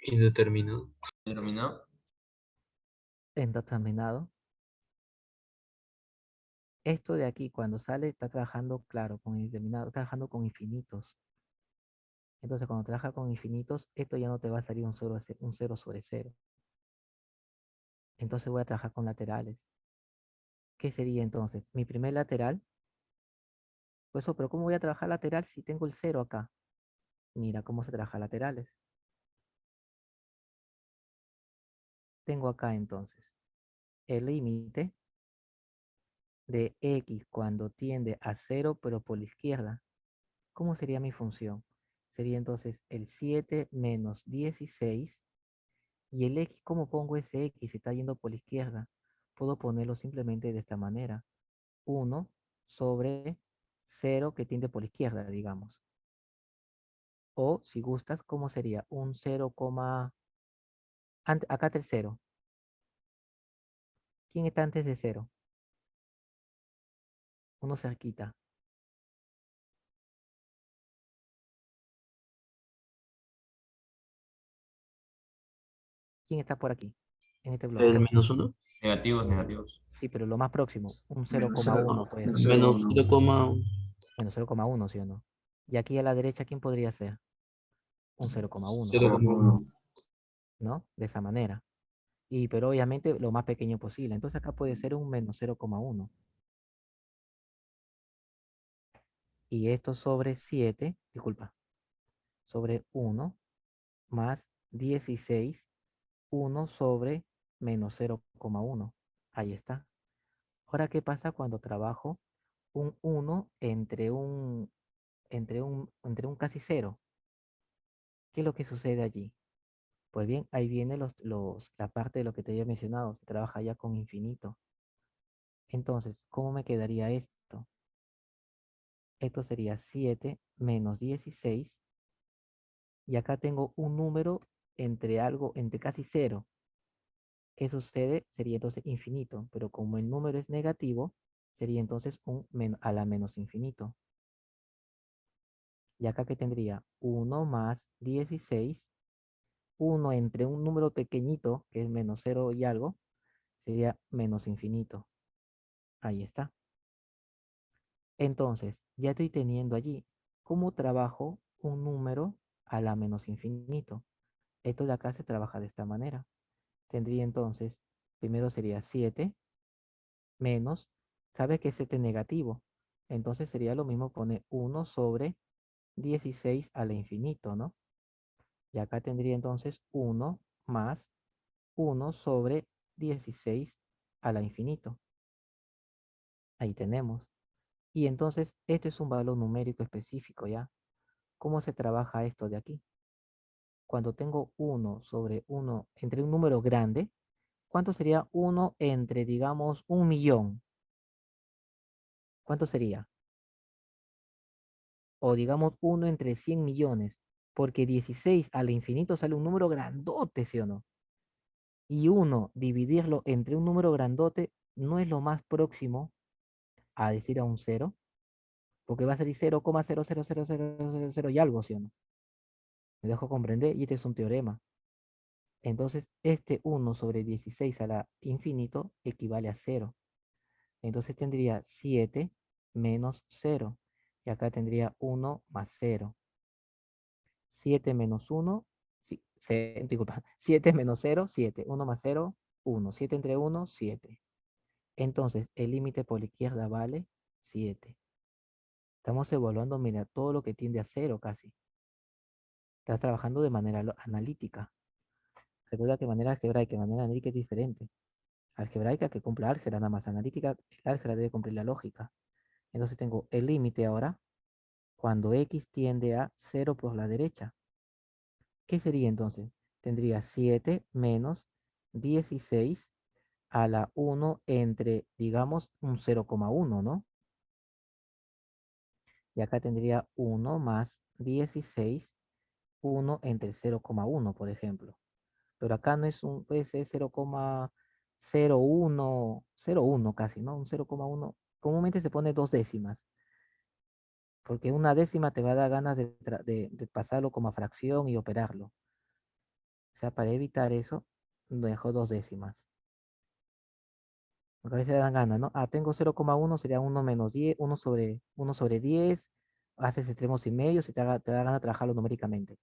[SPEAKER 4] Indeterminado.
[SPEAKER 5] ¿Terminó?
[SPEAKER 1] En determinado. Esto de aquí, cuando sale, está trabajando, claro, con indeterminado, está trabajando con infinitos. Entonces, cuando trabaja con infinitos, esto ya no te va a salir un 0 sobre 0. Entonces voy a trabajar con laterales. ¿Qué sería entonces? Mi primer lateral. Pues, pero ¿cómo voy a trabajar lateral si tengo el 0 acá? Mira cómo se trabaja laterales. Tengo acá entonces el límite de x cuando tiende a 0, pero por la izquierda. ¿Cómo sería mi función? Sería entonces el 7 menos 16. Y el x, ¿cómo pongo ese x? Se está yendo por la izquierda. Puedo ponerlo simplemente de esta manera. 1 sobre 0 que tiende por la izquierda, digamos. O si gustas, ¿cómo sería? Un 0, acá está el 0. ¿Quién está antes de 0? Uno cerquita. ¿Quién está por aquí? En este bloque.
[SPEAKER 4] ¿El menos 1?
[SPEAKER 5] Negativos, negativos.
[SPEAKER 1] Sí, pero lo más próximo. Un
[SPEAKER 3] Menos
[SPEAKER 1] 0,1 puede ser.
[SPEAKER 4] Menos
[SPEAKER 3] 0,1.
[SPEAKER 4] 0,1.
[SPEAKER 1] Menos 0,1, ¿sí o no? Y aquí a la derecha, ¿quién podría ser? Un 0,1,
[SPEAKER 4] 0,1.
[SPEAKER 1] ¿no? De esa manera. Pero obviamente lo más pequeño posible. Entonces acá puede ser un menos 0,1. Y esto sobre 7, disculpa, sobre 1 más 16, 1 sobre menos 0,1. Ahí está. Ahora, ¿qué pasa cuando trabajo un 1 entre un casi 0? ¿Qué es lo que sucede allí? Pues bien, ahí viene la parte de lo que te había mencionado. Se trabaja ya con infinito. Entonces, ¿cómo me quedaría esto? Esto sería 7 menos 16. Y acá tengo un número entre casi 0. ¿Qué sucede? Sería entonces infinito. Pero como el número es negativo, sería entonces a la menos infinito. Y acá que tendría 1 más 16. 1 entre un número pequeñito, que es menos 0 y algo, sería menos infinito. Ahí está. Entonces, ya estoy teniendo allí. ¿Cómo trabajo un número a la menos infinito? Esto de acá se trabaja de esta manera. Tendría entonces, primero sería 7 menos, ¿sabes que es 7 negativo? Entonces sería lo mismo poner 1 sobre 16 a la infinito, ¿no? Y acá tendría entonces 1 más 1 sobre 16 a la infinito. Ahí tenemos. Y entonces, esto es un valor numérico específico, ¿ya? ¿Cómo se trabaja esto de aquí? Cuando tengo 1 sobre 1 entre un número grande, ¿cuánto sería 1 entre, digamos, 1.000.000? ¿Cuánto sería? O digamos 1 entre 100 millones, porque 16 al infinito sale un número grandote, ¿sí o no? Y 1 dividirlo entre un número grandote no es lo más próximo a decir a un 0, porque va a salir 0,00000 y algo, ¿sí o no? Me dejo comprender y este es un teorema. Entonces, este 1 sobre 16 a la infinito equivale a 0. Entonces tendría 7 menos 0. Y acá tendría 1 más 0. 7 menos 1, sí, disculpa, 7 menos 0, 7. 1 más 0, 1. 7 entre 1, 7. Entonces, el límite por la izquierda vale 7. Estamos evaluando, mira, todo lo que tiende a 0 casi. Estás trabajando de manera analítica. Recuerda que manera algebraica y manera analítica es diferente. Algebraica que cumple álgebra, nada más analítica, el álgebra debe cumplir la lógica. Entonces tengo el límite ahora cuando x tiende a 0 por la derecha. ¿Qué sería entonces? Tendría 7 menos 16 a la 1 entre, digamos, un 0,1, ¿no? Y acá tendría 1 más 16, 1 entre 0,1, por ejemplo. Pero acá no es puede ser 0,01, 0,1 casi, ¿no? Un 0,1. Comúnmente se pone dos décimas, porque una décima te va a dar ganas de pasarlo como a fracción y operarlo. O sea, para evitar eso, dejo dos décimas. Porque a veces dan ganas, ¿no? Ah, tengo 0,1, sería 1 menos 10, 1 sobre 10, haces extremos y medios y te da ganas de trabajarlo numéricamente.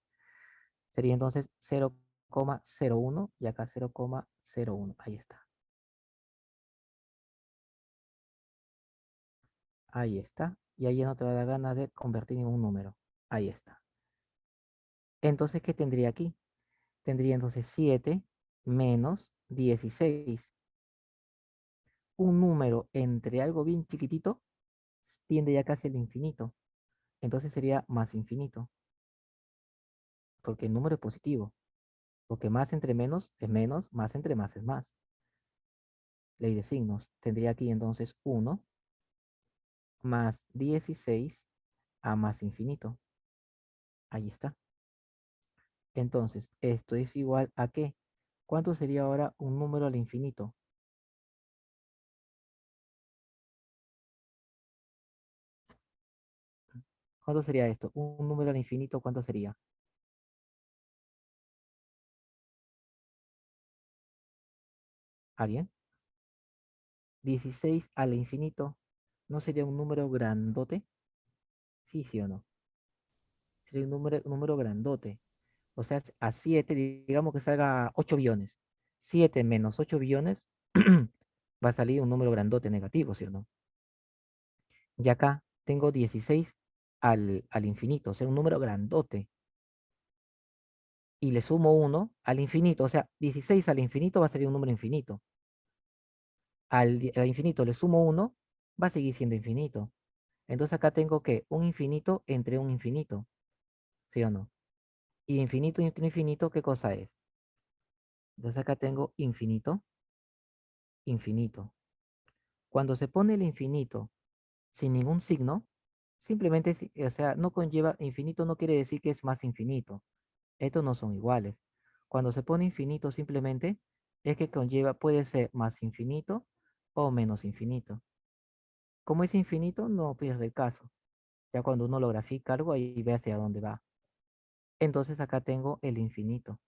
[SPEAKER 1] Sería entonces 0,01 y acá 0,01. Ahí está. Ahí está. Y ahí ya no te va a dar ganas de convertir en un número. Ahí está. Entonces, ¿qué tendría aquí? Tendría entonces 7 menos 16. Un número entre algo bien chiquitito tiende ya casi al infinito. Entonces sería más infinito. Porque el número es positivo. Porque más entre menos es menos, más entre más es más. Ley de signos. Tendría aquí entonces 1 más 16 a más infinito. Ahí está. Entonces, esto es igual a ¿qué? ¿Cuánto sería ahora un número al infinito? ¿Cuánto sería esto? Un número al infinito, ¿cuánto sería? ¿Alguien? 16 al infinito, ¿no sería un número grandote? Sí, sí o no. Sería un número grandote. O sea, a 7, digamos que salga 8 billones. 7 menos 8 billones va a salir un número grandote negativo, ¿sí o no? Y acá tengo 16 al infinito, o sea, un número grandote. Y le sumo 1 al infinito, o sea, 16 al infinito va a salir un número infinito. Al infinito le sumo 1, va a seguir siendo infinito. Entonces acá tengo que un infinito entre un infinito, ¿sí o no? Y infinito entre infinito, ¿qué cosa es? Entonces acá tengo infinito, infinito. Cuando se pone el infinito sin ningún signo, simplemente, o sea, no conlleva, infinito no quiere decir que es más infinito. Estos no son iguales. Cuando se pone infinito simplemente es que conlleva, puede ser más infinito o menos infinito. Como es infinito, no pierde el caso. Ya cuando uno lo grafica algo, ahí ve hacia dónde va. Entonces acá tengo el infinito.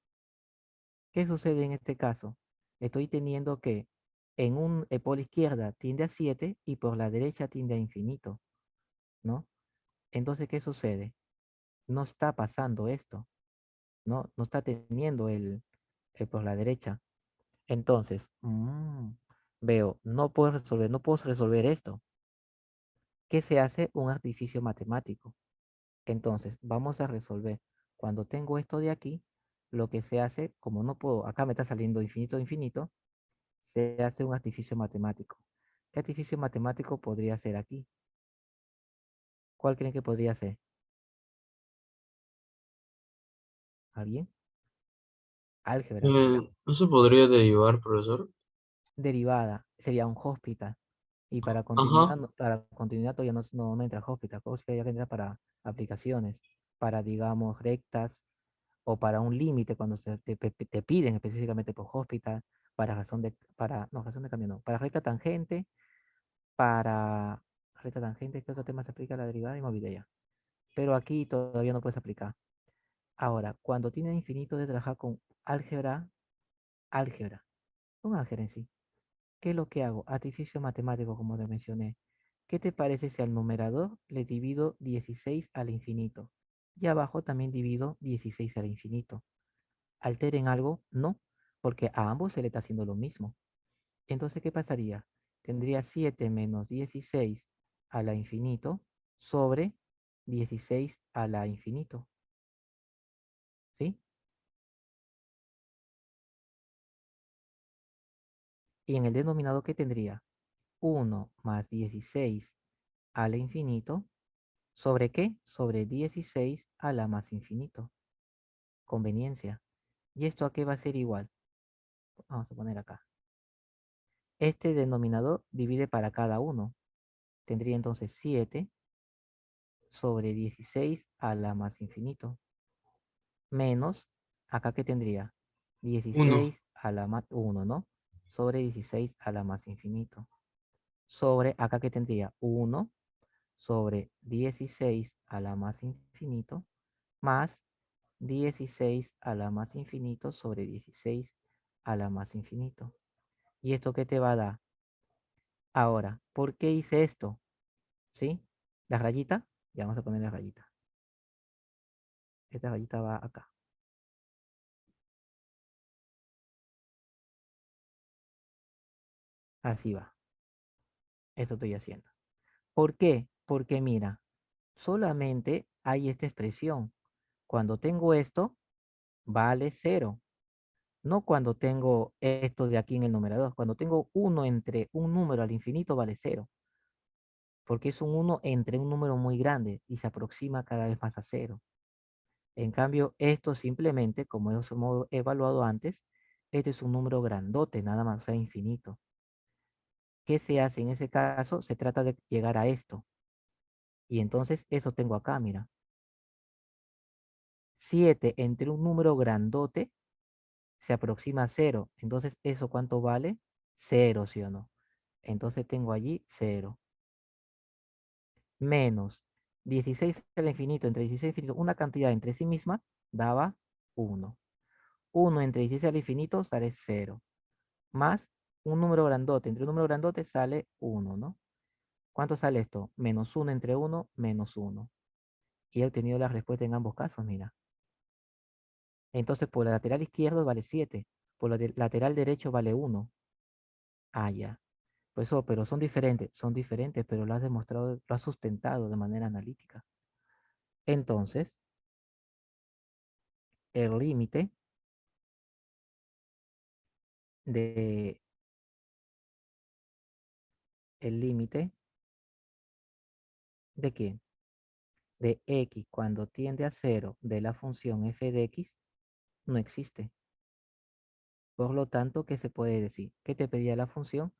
[SPEAKER 1] ¿Qué sucede en este caso? Estoy teniendo que por la izquierda tiende a 7 y por la derecha tiende a infinito, ¿no? Entonces, ¿qué sucede? No está pasando esto, ¿no? No está teniendo el por la derecha. Entonces, veo, no puedo resolver esto. ¿Qué se hace? Un artificio matemático. Entonces, vamos a resolver. Cuando tengo esto de aquí, lo que se hace, como no puedo, acá me está saliendo infinito, infinito, se hace un artificio matemático. ¿Qué artificio matemático podría ser aquí? ¿Cuál creen que podría ser? ¿Alguien? Álgebra.
[SPEAKER 4] ¿No se podría derivar, profesor?
[SPEAKER 1] Derivada. Sería un hospital. Y
[SPEAKER 4] Ajá.
[SPEAKER 1] para continuidad todavía no entra hospital. Hospital ya entra para aplicaciones, para, digamos, rectas o para un límite cuando te piden específicamente por hospital, razón de cambio no, para recta tangente, para recta tangente, ¿qué otro tema se aplica a la derivada? Y me olvidé ya. Pero aquí todavía no puedes aplicar. Ahora, cuando tienes infinito de trabajar con álgebra, álgebra, un álgebra en sí, ¿qué es lo que hago? Artificio matemático, como te mencioné. ¿Qué te parece si al numerador le divido 16 al infinito? Y abajo también divido 16 al infinito. ¿Alteren algo? No, porque a ambos se le está haciendo lo mismo. Entonces, ¿qué pasaría? Tendría 7 menos 16 a la infinito sobre 16 a la infinito. ¿Sí? Y en el denominador, ¿qué tendría? 1 más 16 a la infinito. ¿Sobre qué? Sobre 16 a la más infinito. Conveniencia. ¿Y esto a qué va a ser igual? Vamos a poner acá. Este denominador divide para cada uno. Tendría entonces 7 sobre 16 a la más infinito. Menos, acá que tendría 16
[SPEAKER 4] Uno.
[SPEAKER 1] a la más 1, ¿no? Sobre 16 a la más infinito. Sobre, acá que tendría 1 sobre 16 a la más infinito, más 16 a la más infinito sobre 16 a la más infinito. ¿Y esto qué te va a dar? Ahora, ¿por qué hice esto? ¿Sí? La rayita, ya vamos a poner la rayita. Esta rayita va acá. Así va. Eso estoy haciendo. ¿Por qué? Porque mira, solamente hay esta expresión. Cuando tengo esto, vale 0. No cuando tengo esto de aquí en el numerador. Cuando tengo 1 entre un número al infinito, vale 0. Porque es un 1 entre un número muy grande y se aproxima cada vez más a 0. En cambio, esto simplemente, como hemos evaluado antes, este es un número grandote, nada más, o sea, infinito. ¿Qué se hace en ese caso? Se trata de llegar a esto. Y entonces eso tengo acá, mira. 7 entre un número grandote se aproxima a 0. Entonces, ¿eso cuánto vale? 0, ¿sí o no? Entonces tengo allí 0. Menos 16 al infinito, entre 16 al infinito, una cantidad entre sí misma daba 1. 1 entre 16 al infinito sale 0. Más un número grandote, entre un número grandote sale 1, ¿no? ¿Cuánto sale esto? Menos 1 entre 1, menos 1. Y he obtenido la respuesta en ambos casos, mira. Entonces, por el lateral izquierdo vale 7. Por el lateral derecho vale 1. Ah, ya. Pues eso, pero son diferentes, pero lo has demostrado, lo has sustentado de manera analítica. Entonces, el límite de el límite de qué? De x cuando tiende a 0 de la función f de x no existe. Por lo tanto, ¿qué se puede decir? ¿Qué te pedía la función?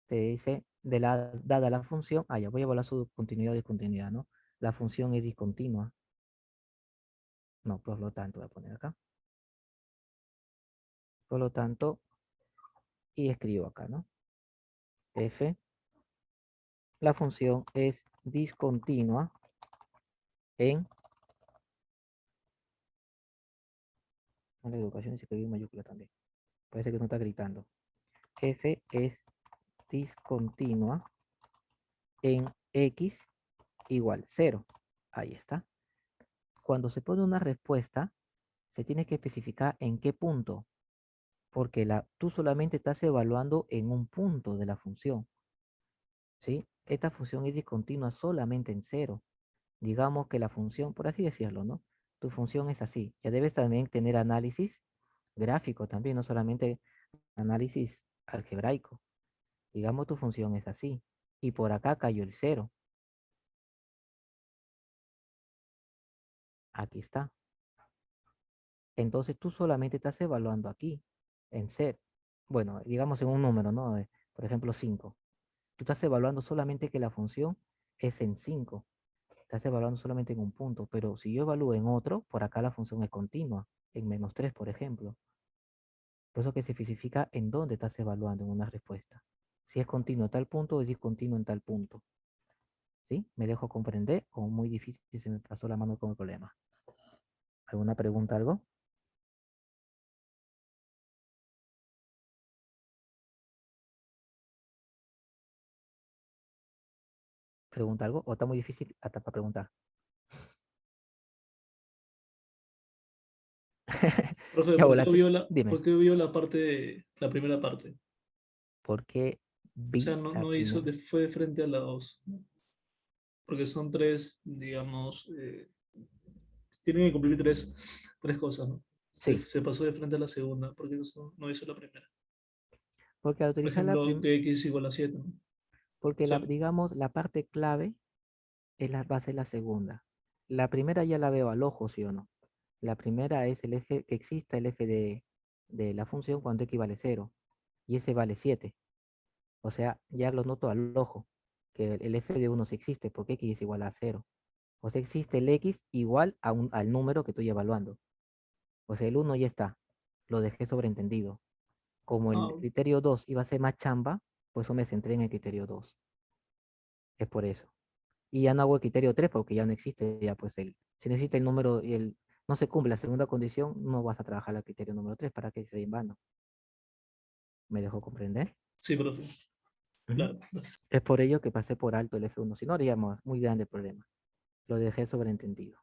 [SPEAKER 1] Te dice, dada la función, ya voy a evaluar su continuidad o discontinuidad, ¿no? La función es discontinua. No, por lo tanto, voy a poner acá. Por lo tanto, y escribo acá, ¿no? F, la función es discontinua en la educación, se escribió en mayúscula también. Parece que no está gritando. F es discontinua en x igual 0. Ahí está. Cuando se pone una respuesta, se tiene que especificar en qué punto, porque tú solamente estás evaluando en un punto de la función, ¿sí? Esta función es discontinua solamente en 0. Digamos que la función, por así decirlo, ¿no? Tu función es así. Ya debes también tener análisis gráfico también, no solamente análisis algebraico. Digamos tu función es así. Y por acá cayó el 0. Aquí está. Entonces tú solamente estás evaluando aquí, en 0. Bueno, digamos en un número, ¿no? Por ejemplo, 5. Tú estás evaluando solamente que la función es en 5. Estás evaluando solamente en un punto. Pero si yo evalúo en otro, por acá la función es continua. En -3, por ejemplo. Por eso que se especifica en dónde estás evaluando en una respuesta. Si es continuo en tal punto o es discontinuo en tal punto. ¿Sí? ¿Me dejo comprender o muy difícil si se me pasó la mano con el problema? ¿Alguna pregunta, algo? ¿Pregunta algo? ¿O está muy difícil hasta para preguntar?
[SPEAKER 2] Profe,
[SPEAKER 1] Ya,
[SPEAKER 2] ¿por
[SPEAKER 1] hola,
[SPEAKER 2] qué vio la,
[SPEAKER 1] dime,
[SPEAKER 2] por qué vio la parte, la primera parte?
[SPEAKER 1] ¿por qué
[SPEAKER 2] O sea,
[SPEAKER 1] vi
[SPEAKER 2] no,
[SPEAKER 1] la
[SPEAKER 2] no hizo,
[SPEAKER 1] primera?
[SPEAKER 2] fue de frente a la dos, ¿no? Porque son tres, digamos, tienen que cumplir tres cosas, ¿no?
[SPEAKER 1] Sí,
[SPEAKER 2] Se pasó de frente a la segunda, porque no hizo la primera.
[SPEAKER 1] porque al
[SPEAKER 2] Por
[SPEAKER 1] utilizar
[SPEAKER 2] ejemplo, que x igual a 7, ¿no? O
[SPEAKER 1] porque
[SPEAKER 2] sea,
[SPEAKER 1] digamos, la parte clave va a ser la segunda. La primera ya la veo al ojo, ¿sí o no? La primera es el f, que exista el f de la función cuando x vale 0 y ese vale 7. O sea, ya lo noto al ojo, que el f de 1 sí existe porque x es igual a 0. O sea, existe el x igual al número que estoy evaluando. O sea, el 1 ya está, lo dejé sobreentendido. Como el
[SPEAKER 2] ah,
[SPEAKER 1] criterio 2 iba a ser más chamba, pues eso me centré en el criterio 2. Es por eso. Y ya no hago el criterio 3 porque ya no existe, ya pues si no existe el número y no se cumple la segunda condición, no vas a trabajar el criterio número 3 para que sea en vano. ¿Me dejó comprender?
[SPEAKER 2] sí, profe,
[SPEAKER 1] Ujú.
[SPEAKER 2] claro.
[SPEAKER 1] Es por ello que pasé por alto el F1, si no haríamos muy grande el problema. Lo dejé sobreentendido.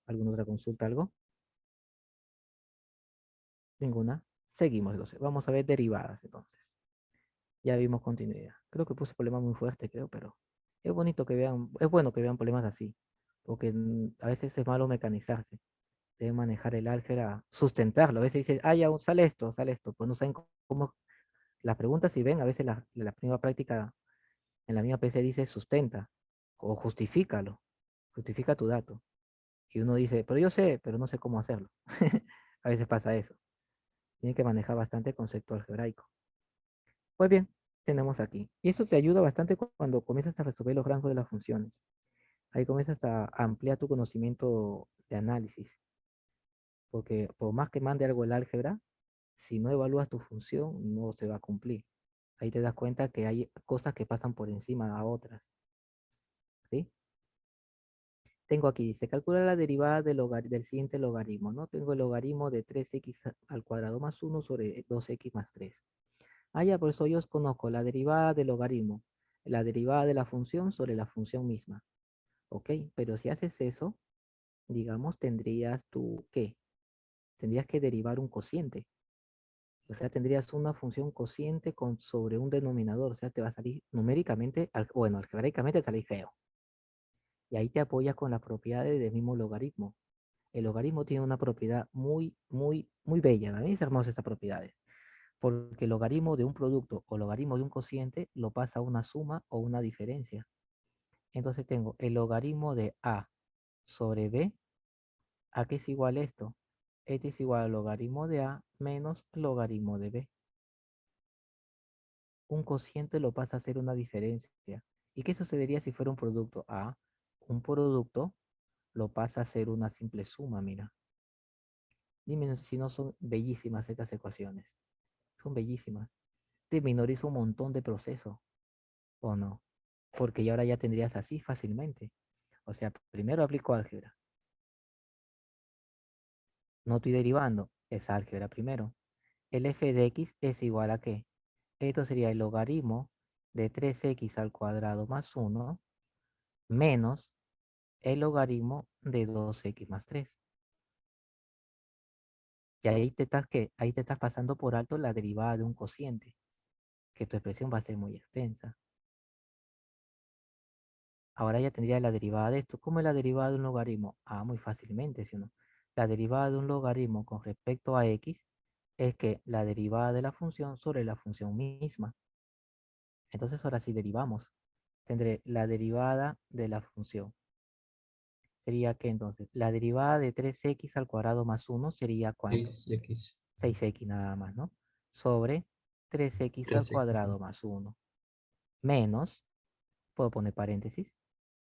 [SPEAKER 1] ¿Alguna otra consulta, algo? Ninguna. Seguimos, entonces. Vamos a ver derivadas, entonces. Ya vimos continuidad. Creo que puse problemas muy fuertes, creo, pero es bonito que vean, es bueno que vean problemas así, porque a veces es malo mecanizarse. Deben manejar el álgebra, sustentarlo. A veces dice, ya sale esto, pues no saben cómo, las preguntas si ven, a veces la primera práctica en la misma PC dice sustenta o justifícalo, justifica tu dato. Y uno dice, pero yo sé, pero no sé cómo hacerlo. A veces pasa eso. Tiene que manejar bastante el concepto algebraico. Pues bien, tenemos aquí. Y eso te ayuda bastante cuando comienzas a resolver los rangos de las funciones. Ahí comienzas a ampliar tu conocimiento de análisis, porque por más que mande algo el álgebra, si no evalúas tu función, no se va a cumplir. Ahí te das cuenta que hay cosas que pasan por encima a otras, ¿sí? Tengo aquí, dice, calcula la derivada del siguiente logaritmo, ¿no? Tengo el logaritmo de 3x al cuadrado más 1 sobre 2x más 3. Ah, ya, por eso yo os conozco la derivada del logaritmo, la derivada de la función sobre la función misma. ¿Ok? Pero si haces eso, digamos, tendrías tú, ¿qué? Tendrías que derivar un cociente. O sea, tendrías una función cociente sobre un denominador. O sea, te va a salir numéricamente, bueno, algebraicamente te salir feo. Y ahí te apoyas con las propiedades del mismo logaritmo. El logaritmo tiene una propiedad muy, muy, muy bella. A mí es hermosa esa propiedad. Porque el logaritmo de un producto o logaritmo de un cociente lo pasa a una suma o una diferencia. Entonces tengo el logaritmo de A sobre B. ¿A qué es igual esto? Este es igual al logaritmo de A menos logaritmo de B. Un cociente lo pasa a ser una diferencia. ¿Y qué sucedería si fuera un producto A? Un producto lo pasa a ser una simple suma, mira. Dime si no son bellísimas estas ecuaciones. Son bellísimas. Te minoriza un montón de procesos, ¿o no? Porque ya ahora ya tendrías así fácilmente. O sea, primero aplico álgebra. No estoy derivando, es álgebra primero. El f de x es igual a ¿qué? Esto sería el logaritmo de 3x al cuadrado más 1 menos el logaritmo de 2x más 3. Y ahí te estás, ¿qué? Ahí te estás pasando por alto la derivada de un cociente, que tu expresión va a ser muy extensa. Ahora ya tendría la derivada de esto. ¿Cómo es la derivada de un logaritmo? Ah, muy fácilmente, ¿sí o no? La derivada de un logaritmo con respecto a x es que la derivada de la función sobre la función misma. Entonces ahora sí derivamos. Tendré la derivada de la función. Sería que entonces la derivada de 3x al cuadrado más 1 sería ¿cuánto?
[SPEAKER 4] 6x.
[SPEAKER 1] 6x nada más, ¿no? Sobre 3x al
[SPEAKER 4] 3x.
[SPEAKER 1] cuadrado más 1. Menos, puedo poner paréntesis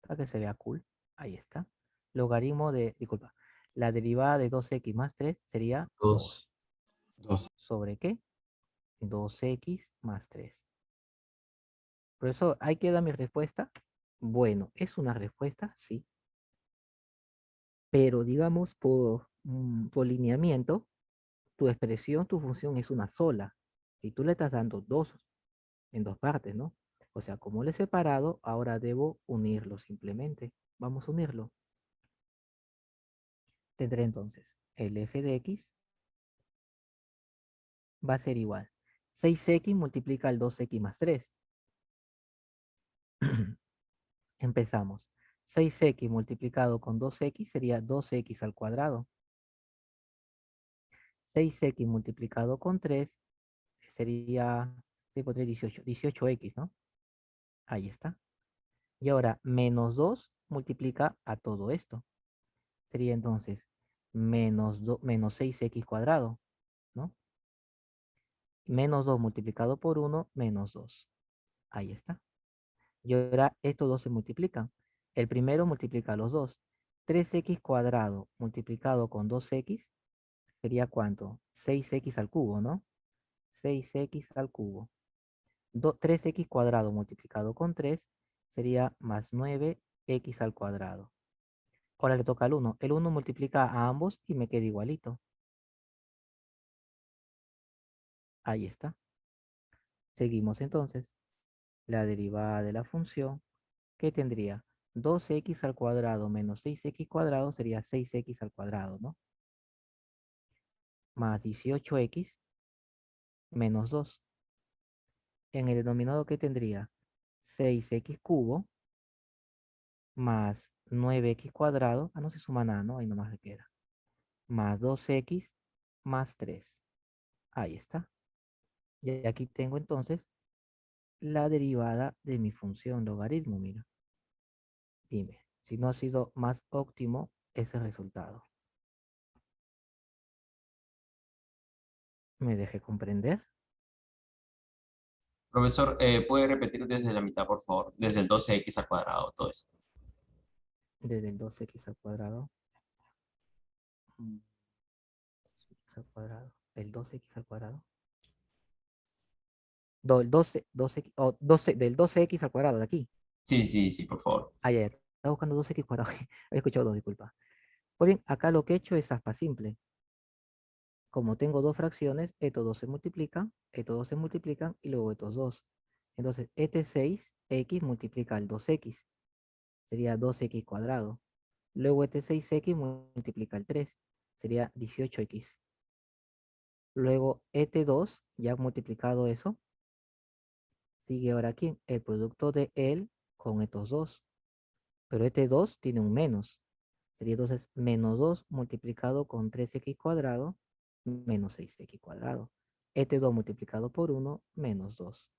[SPEAKER 1] para que se vea cool. Ahí está. Logaritmo de, disculpa, la derivada de 2x más 3 sería 2.
[SPEAKER 4] 2.
[SPEAKER 1] ¿Sobre qué? 2x más 3. Por eso, ¿ahí queda mi respuesta? Bueno, ¿es una respuesta? Sí. Pero digamos, por lineamiento, tu expresión, tu función es una sola. Y tú le estás dando dos en dos partes, ¿no? O sea, como le he separado, ahora debo unirlo simplemente. Vamos a unirlo. Tendré entonces el f de x va a ser igual. 6x multiplica el 2x más 3. Empezamos. 6x multiplicado con 2x sería 2x al cuadrado. 6x multiplicado con 3 sería 6 por 3, 18. 18x, ¿no? Ahí está. Y ahora, menos 2 multiplica a todo esto. Sería entonces menos 6x cuadrado, ¿no? Menos 2 multiplicado por 1, menos 2. Ahí está. Y ahora estos dos se multiplican. El primero multiplica a los dos. 3x cuadrado multiplicado con 2x sería ¿cuánto? 6x al cubo, ¿no? 6x al cubo. 3x cuadrado multiplicado con 3 sería más 9x al cuadrado. Ahora le toca al 1. El 1 multiplica a ambos y me queda igualito. Ahí está. Seguimos entonces. La derivada de la función, ¿qué tendría? 2x al cuadrado menos 6x cuadrado sería 6x al cuadrado, ¿no? Más 18x menos 2. En el denominador, ¿qué tendría? 6x cubo más 9x cuadrado. Ah, no se suma nada, ¿no? Ahí nomás le queda. Más 2x más 3. Ahí está. Y aquí tengo entonces la derivada de mi función logaritmo, mira. Dime, si no ha sido más óptimo ese resultado. ¿Me dejé comprender?
[SPEAKER 6] Profesor, ¿puede repetir desde la mitad, por favor? Desde el 12x al cuadrado, todo eso.
[SPEAKER 1] desde el 2x al cuadrado. 2x al cuadrado. Del 2x al cuadrado. El 12x, del 12x al cuadrado de aquí.
[SPEAKER 5] Sí, sí, sí, por favor.
[SPEAKER 1] Ah, ya, estaba buscando 2x cuadrado. Había escuchado 2, disculpa. Pues bien, acá lo que he hecho es aspa simple. Como tengo dos fracciones, estos dos se multiplican, estos dos se multiplican y luego estos dos. Entonces, este 6x multiplica el 2x. Sería 2x cuadrado. Luego este 6x multiplica el 3. Sería 18x. Luego este 2, ya multiplicado eso, sigue ahora aquí el producto de él con estos dos. Pero este 2 tiene un menos. Sería entonces menos 2 multiplicado con 3x cuadrado menos 6x cuadrado. Este 2 multiplicado por 1 menos 2.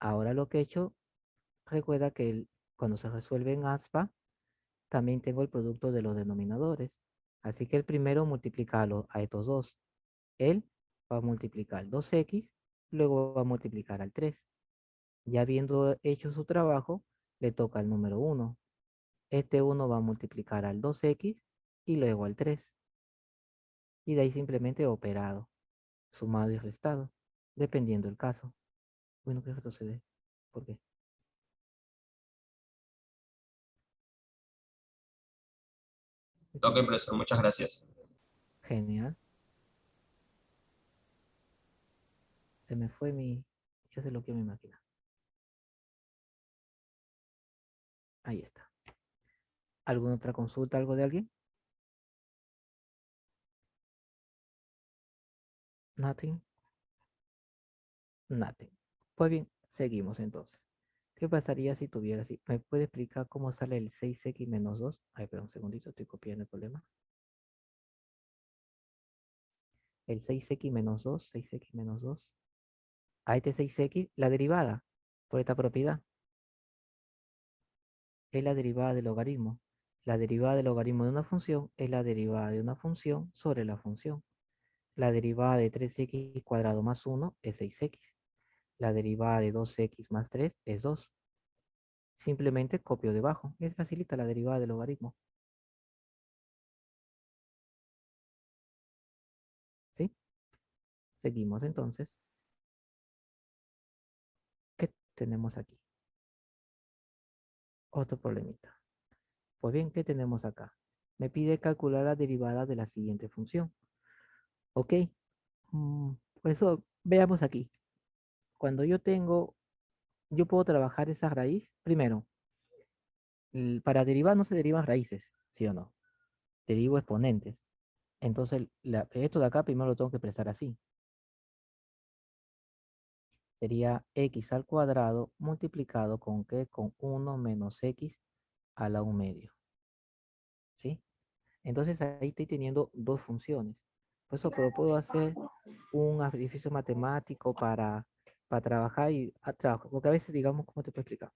[SPEAKER 1] Ahora lo que he hecho, recuerda que cuando se resuelve en ASPA, también tengo el producto de los denominadores. Así que el primero multiplica a estos dos. Él va a multiplicar 2x, luego va a multiplicar al 3. Ya habiendo hecho su trabajo, le toca al número 1. Este 1 va a multiplicar al 2x y luego al 3. Y de ahí simplemente operado, sumado y restado, dependiendo del caso. Bueno, ¿qué retrocede? ¿Por qué?
[SPEAKER 5] Ok, profesor, muchas gracias.
[SPEAKER 1] Genial. Se me fue mi... Yo sé lo que mi máquina. Ahí está. ¿Alguna otra consulta, algo de alguien? Nothing. Nothing. Pues bien, seguimos entonces. ¿Qué pasaría si tuviera así? ¿Me puede explicar cómo sale el 6x menos 2? Ay, perdón, un segundito, estoy copiando el problema. El 6x menos 2, 6x menos 2. A este 6x, la derivada, por esta propiedad, es la derivada del logaritmo. La derivada del logaritmo de una función es la derivada de una función sobre la función. La derivada de 3x cuadrado más 1 es 6x. La derivada de 2x más 3 es 2. Simplemente copio debajo. Es facilita la derivada del logaritmo. ¿Sí? Seguimos entonces. ¿Qué tenemos aquí? Otro problemita. Pues bien, ¿qué tenemos acá? Me pide calcular la derivada de la siguiente función. ¿Ok? Pues eso, veamos aquí. Cuando yo puedo trabajar esa raíz. Primero, para derivar no se derivan raíces, ¿sí o no? Derivo exponentes. Entonces, esto de acá primero lo tengo que expresar así. Sería x al cuadrado multiplicado con ¿qué? Con 1 menos x a la 1 medio. ¿Sí? Entonces ahí estoy teniendo dos funciones. Por eso pero puedo hacer un artificio matemático para trabajar y trabajar. Porque a veces, digamos, ¿cómo te puedo explicar?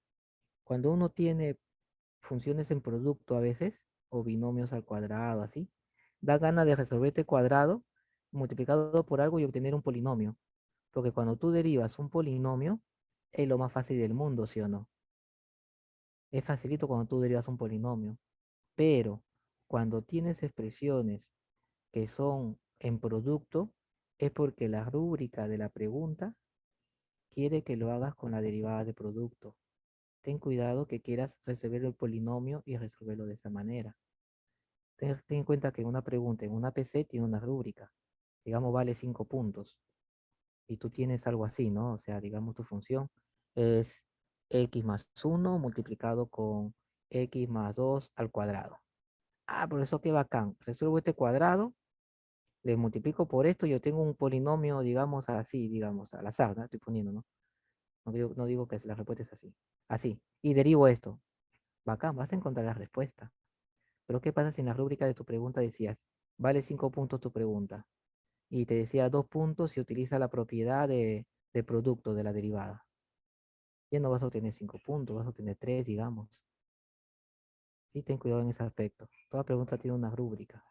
[SPEAKER 1] Cuando uno tiene funciones en producto a veces, o binomios al cuadrado, así, da ganas de resolver este cuadrado multiplicado por algo y obtener un polinomio. Porque cuando tú derivas un polinomio, es lo más fácil del mundo, ¿sí o no? Es facilito cuando tú derivas un polinomio. Pero cuando tienes expresiones que son en producto, es porque la rúbrica de la pregunta quiere que lo hagas con la derivada de producto. Ten cuidado que quieras resolver el polinomio y resolverlo de esa manera. Ten en cuenta que una pregunta en una PC tiene una rúbrica. Digamos, vale 5 puntos. Y tú tienes algo así, ¿no? O sea, digamos, tu función es x más 1 multiplicado con x más 2 al cuadrado. Ah, por eso qué bacán. Resuelvo este cuadrado, le multiplico por esto, yo tengo un polinomio, digamos, así, digamos, al azar, ¿no? Estoy poniendo, ¿no? No digo que la respuesta es así. Así. Y derivo esto. Bacán, vas a encontrar la respuesta. Pero ¿qué pasa si en la rúbrica de tu pregunta decías, vale 5 puntos tu pregunta? Y te decía 2 puntos si utiliza la propiedad de producto de la derivada. Ya no vas a obtener 5 puntos, vas a obtener 3, digamos. Sí, ten cuidado en ese aspecto. Toda pregunta tiene una rúbrica.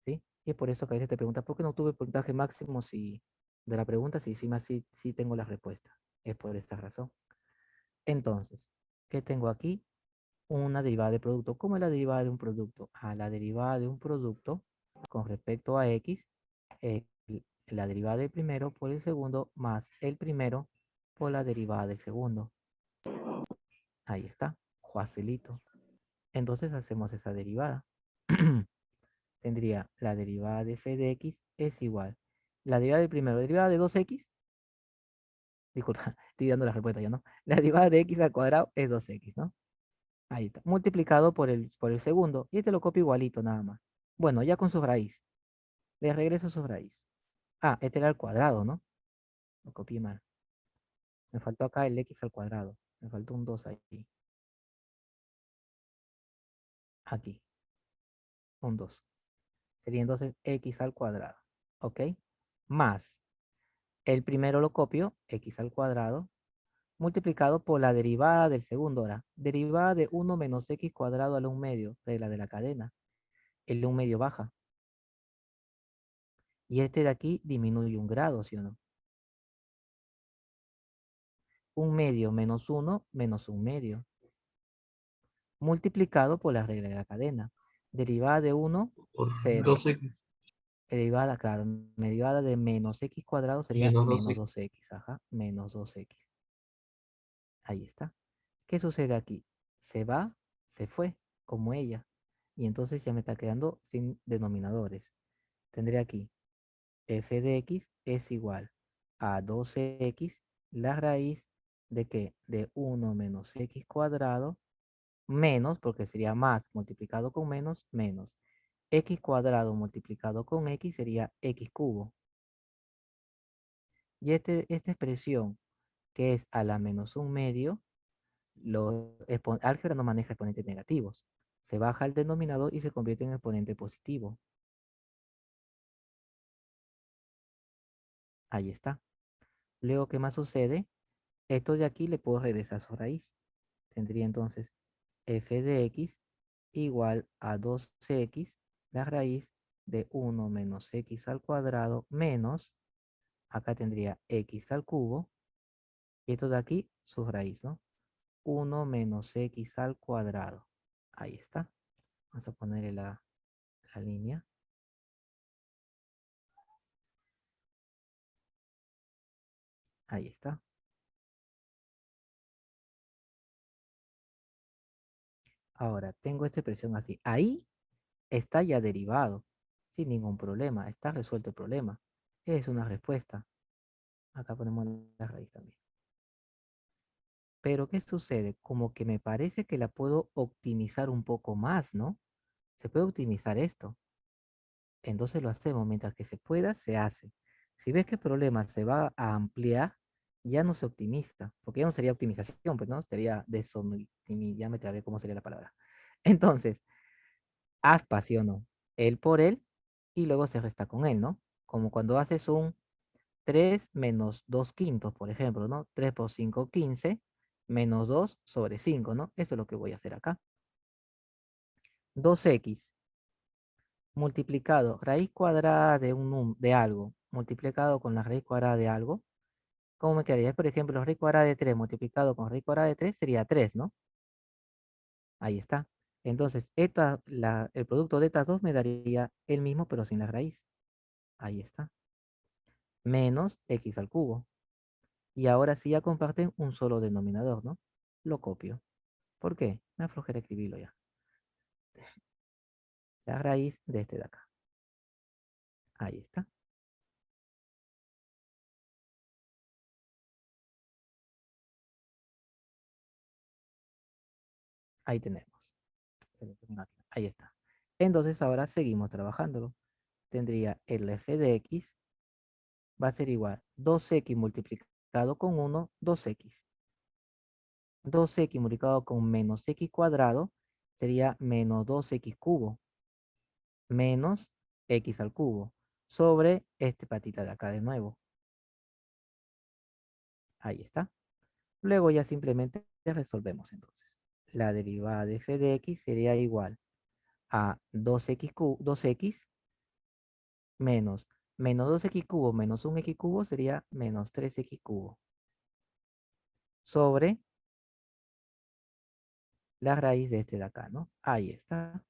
[SPEAKER 1] ¿Sí? Y es por eso que a veces te preguntas, ¿por qué no tuve puntaje máximo si de la pregunta? Si más sí tengo la respuesta. Es por esta razón. Entonces, ¿qué tengo aquí? una derivada de producto. ¿Cómo es la derivada de un producto? La derivada de un producto con respecto a x, eh, la derivada del primero por el segundo más el primero por la derivada del segundo. Ahí está, facilito. Entonces hacemos esa derivada. Tendría la derivada de f de x es igual. La derivada del primero, derivada de 2x. Disculpa, estoy dando la respuesta ya, ¿no? La derivada de x al cuadrado es 2x, ¿no? Ahí está. Multiplicado por el segundo. Y este lo copio igualito nada más. Bueno, ya con su raíz. Le regreso su raíz. Este era al cuadrado, ¿no? Lo copié mal. Me faltó acá el x al cuadrado. Me faltó un 2 aquí. Aquí. Un 2. Sería entonces x al cuadrado. ¿Ok? Más. El primero lo copio, x al cuadrado, multiplicado por la derivada del segundo ahora. Derivada de 1 menos x cuadrado al 1 medio, regla de la cadena. El 1 medio baja. Y este de aquí disminuye un grado, ¿sí o no? 1 medio menos 1 menos 1 medio. Multiplicado por la regla de la cadena. Derivada de 1,
[SPEAKER 4] Por
[SPEAKER 1] 0.
[SPEAKER 4] 2x
[SPEAKER 1] Derivada, claro, derivada de menos x cuadrado sería
[SPEAKER 4] menos
[SPEAKER 1] menos
[SPEAKER 4] 2x.
[SPEAKER 1] 2x. Ajá, menos 2x. Ahí está. ¿Qué sucede aquí? Se va, se fue, como ella. Y entonces ya me está quedando sin denominadores. Tendré aquí f de x es igual a 12x, la raíz de qué? De 1 menos x cuadrado, menos, porque sería más multiplicado con menos, menos. X cuadrado multiplicado con x sería x cubo. Y esta expresión, que es a la menos un medio, álgebra no maneja exponentes negativos. Se baja el denominador y se convierte en exponente positivo. Ahí está. Luego, ¿qué más sucede? Esto de aquí le puedo regresar su raíz. Tendría entonces f de x igual a 2x, la raíz de 1 menos x al cuadrado menos, acá tendría x al cubo, y esto de aquí, su raíz, ¿no? 1 menos x al cuadrado. Ahí está. Vamos a ponerle la línea. Ahí está. Ahora, tengo esta expresión así. Ahí está ya derivado, sin ningún problema. Está resuelto el problema. Es una respuesta. Acá ponemos la raíz también. Pero, ¿qué sucede? Como que me parece que la puedo optimizar un poco más, ¿no? Se puede optimizar esto. Entonces lo hacemos. Mientras que se pueda, se hace. Si ves que el problema se va a ampliar, ya no se optimiza. Porque ya no sería optimización, pues, ¿no? Sería ya me trabé cómo sería la palabra. Entonces, aspa, ¿sí o no? Él por él, y luego se resta con él, ¿no? Como cuando haces un 3 menos 2 quintos, por ejemplo, ¿no? 3 por 5, 15, menos 2 sobre 5, ¿no? Eso es lo que voy a hacer acá. 2x multiplicado, raíz cuadrada de algo, multiplicado con la raíz cuadrada de algo. ¿Cómo me quedaría? Por ejemplo, raíz cuadrada de 3 multiplicado con raíz cuadrada de 3 sería 3, ¿no? Ahí está. Entonces, el producto de estas dos me daría el mismo, pero sin la raíz. Ahí está. Menos x al cubo. Y ahora sí ya comparten un solo denominador, ¿no? Lo copio. ¿Por qué? Me aflojera escribirlo ya. La raíz de este de acá. Ahí está. Ahí tenemos. Ahí está. Entonces ahora seguimos trabajándolo. Tendría el f de x va a ser igual 2x multiplicado con 1, 2x. 2x multiplicado con menos x cuadrado sería menos 2x cubo. Menos x al cubo. Sobre este patita de acá de nuevo. Ahí está. Luego ya simplemente resolvemos entonces. La derivada de f de x sería igual a 2x menos menos 2x cubo menos 1x cubo sería menos 3x cubo. Sobre la raíz de este de acá, ¿no? Ahí está.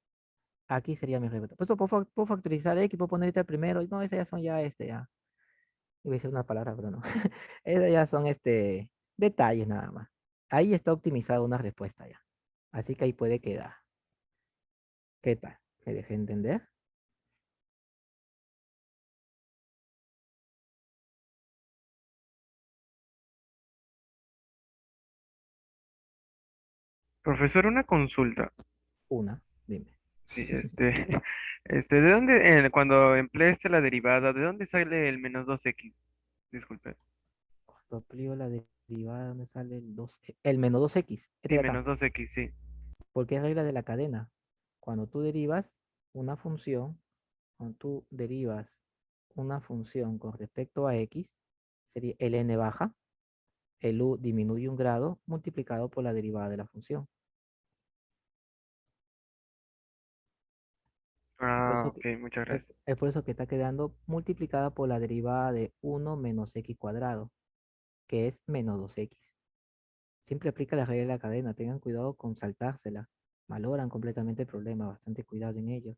[SPEAKER 1] Aquí sería mi respuesta. Pues puedo factorizar X, puedo poner este primero. No, esas ya son ya ya. Iba a decir una palabra, pero no. Esas ya son detalles nada más. Ahí está optimizada una respuesta ya. Así que ahí puede quedar. ¿Qué tal? ¿Me dejé entender?
[SPEAKER 6] Profesor, una consulta.
[SPEAKER 1] Una, dime.
[SPEAKER 6] Sí, ¿de dónde, cuando empleaste la derivada, de dónde sale el menos 2x? Disculpe.
[SPEAKER 1] Cuando aplico la derivada, ¿dónde sale el menos 2x? Este
[SPEAKER 6] Sí,
[SPEAKER 1] de acá.
[SPEAKER 6] menos 2x, sí.
[SPEAKER 1] Porque es regla de la cadena. Cuando tú derivas una función, cuando tú derivas una función con respecto a x, sería el n baja, el u disminuye un grado multiplicado por la derivada de la función. Es por
[SPEAKER 6] Ah,
[SPEAKER 1] eso
[SPEAKER 6] ok,
[SPEAKER 1] que,
[SPEAKER 6] muchas
[SPEAKER 1] es,
[SPEAKER 6] gracias.
[SPEAKER 1] es por eso que está quedando multiplicada por la derivada de 1 menos x cuadrado, que es menos 2x. Siempre aplica la regla de la cadena. Tengan cuidado con saltársela. Valoran completamente el problema. Bastante cuidado en ello.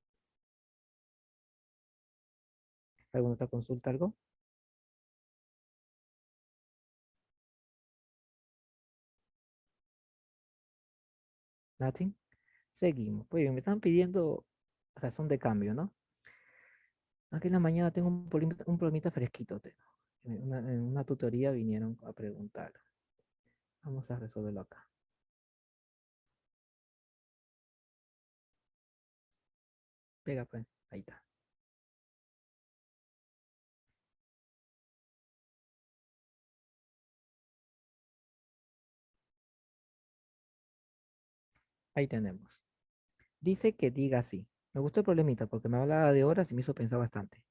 [SPEAKER 1] ¿Alguna otra consulta, algo? Nothing. Seguimos. Pues bien, me están pidiendo razón de cambio, ¿no? Aquí en la mañana tengo un problemita fresquito. En una tutoría vinieron a preguntar. Vamos a resolverlo acá. Pega, pues. Ahí está. Ahí tenemos. Dice que diga así. Me gustó el problemita porque me hablaba de horas y me hizo pensar bastante.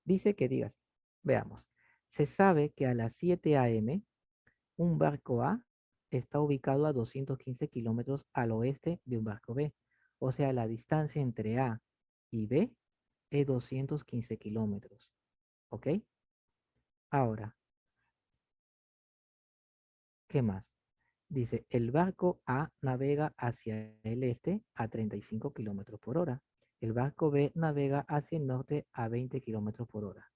[SPEAKER 1] Dice que diga así. Veamos. Se sabe que a las 7 a.m. un barco A está ubicado a 215 kilómetros al oeste de un barco B. O sea, la distancia entre A y B es 215 kilómetros. ¿Ok? Ahora, ¿qué más? Dice, el barco A navega hacia el este a 35 kilómetros por hora. El barco B navega hacia el norte a 20 kilómetros por hora.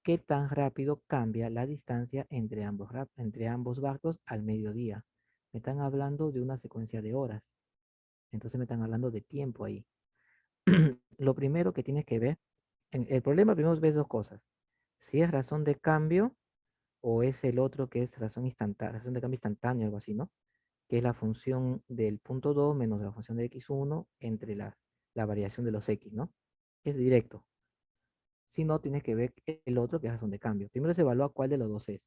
[SPEAKER 1] ¿Qué tan rápido cambia la distancia entre ambos barcos al mediodía? Me están hablando de una secuencia de horas. Entonces me están hablando de tiempo ahí. Lo primero que tienes que ver, el problema primero ves dos cosas. Si es razón de cambio o es el otro que es razón instantánea, razón de cambio instantánea, algo así, ¿no? Que es la función del punto 2 menos la función de x1 entre la variación de los x, ¿no? Es directo. Si no, tienes que ver el otro que es razón de cambio. Primero se evalúa cuál de los dos es.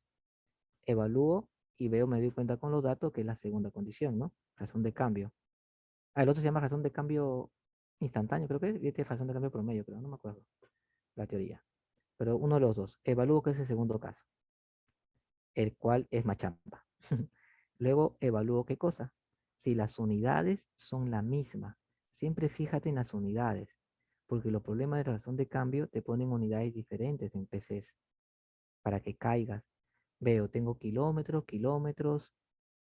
[SPEAKER 1] Evalúo y veo, me doy cuenta con los datos que es la segunda condición, ¿no? Razón de cambio. Ah, el otro se llama razón de cambio instantáneo, creo que es, y este es razón de cambio promedio, pero no me acuerdo la teoría. Pero uno de los dos. Evalúo que es el segundo caso, el cual es machamba. Luego evalúo qué cosa. Si las unidades son la misma. Siempre fíjate en las unidades, porque los problemas de razón de cambio te ponen unidades diferentes en PCs para que caigas. Veo, tengo kilómetros, kilómetros,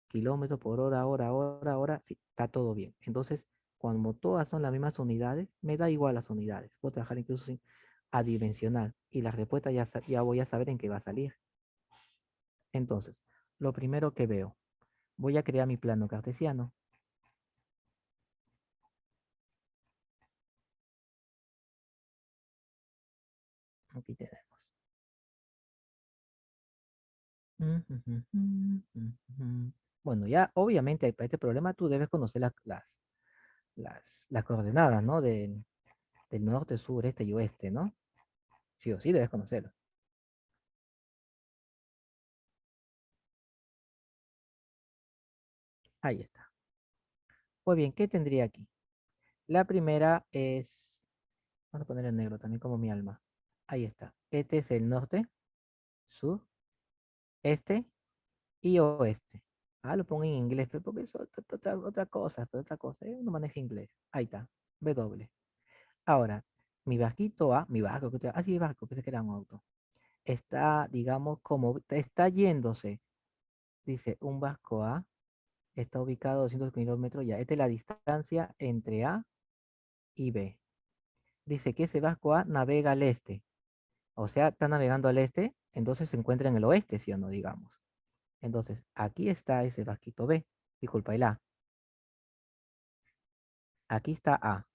[SPEAKER 1] kilómetros por hora, hora, sí, está todo bien. Entonces, cuando todas son las mismas unidades, me da igual las unidades. Puedo trabajar incluso sin adimensional y la respuesta ya voy a saber en qué va a salir. Entonces, lo primero que veo, voy a crear mi plano cartesiano. Aquí tenemos. Bueno, ya obviamente para este problema tú debes conocer las coordenadas, ¿no? Del norte, sur, este y oeste, ¿no? Sí o sí debes conocerlo. Ahí está. Pues bien, ¿qué tendría aquí? La primera es, vamos a poner en negro también como mi alma. Ahí está. Este es el norte, sur, este y oeste. Ah, lo pongo en inglés, pero porque es otra cosa, otra cosa. Uno maneja inglés. Ahí está. W. Ahora, mi barquito A, mi barco, sí, barco, pensé que era un auto. Está, digamos, como está yéndose. Dice un barco A está ubicado a 200 kilómetros ya. Esta es la distancia entre A y B. Dice que ese vasco A navega al este. O sea, está navegando al este, entonces se encuentra en el oeste, ¿sí o no? Digamos. Entonces, aquí está ese vasquito B. Disculpa, el A. Aquí está A,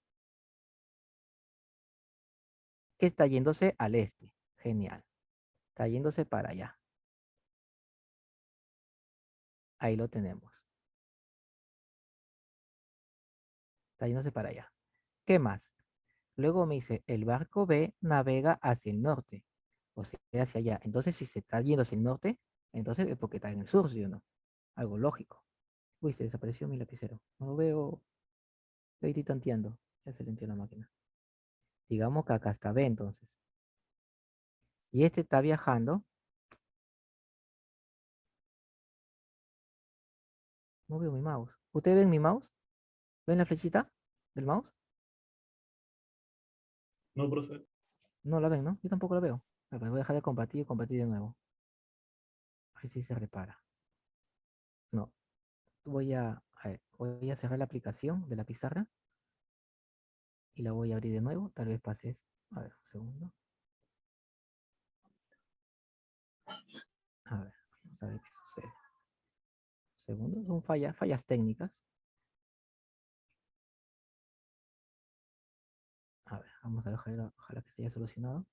[SPEAKER 1] que está yéndose al este. Genial. Está yéndose para allá. Ahí lo tenemos. Está yéndose para allá. ¿Qué más? Luego me dice, el barco B navega hacia el norte. O sea, hacia allá. Entonces, si se está yendo hacia el norte, entonces es porque está en el sur, ¿sí o no? Algo lógico. Uy, se desapareció mi lapicero. No lo veo. Estoy tanteando. Ya se le entiende la máquina. Digamos que acá está B entonces. Y este está viajando. No veo mi mouse. ¿Ustedes ven mi mouse? ¿Ven la flechita del mouse?
[SPEAKER 2] No procede.
[SPEAKER 1] No la ven, ¿no? Yo tampoco la veo. A ver, voy a dejar de compartir y compartir de nuevo. A ver si se repara. No. A ver, voy a cerrar la aplicación de la pizarra y la voy a abrir de nuevo. Tal vez pase eso. A ver, un segundo. A ver, vamos a ver qué sucede. Segundo, son fallas técnicas. A ver, vamos a dejar, ojalá que se haya solucionado.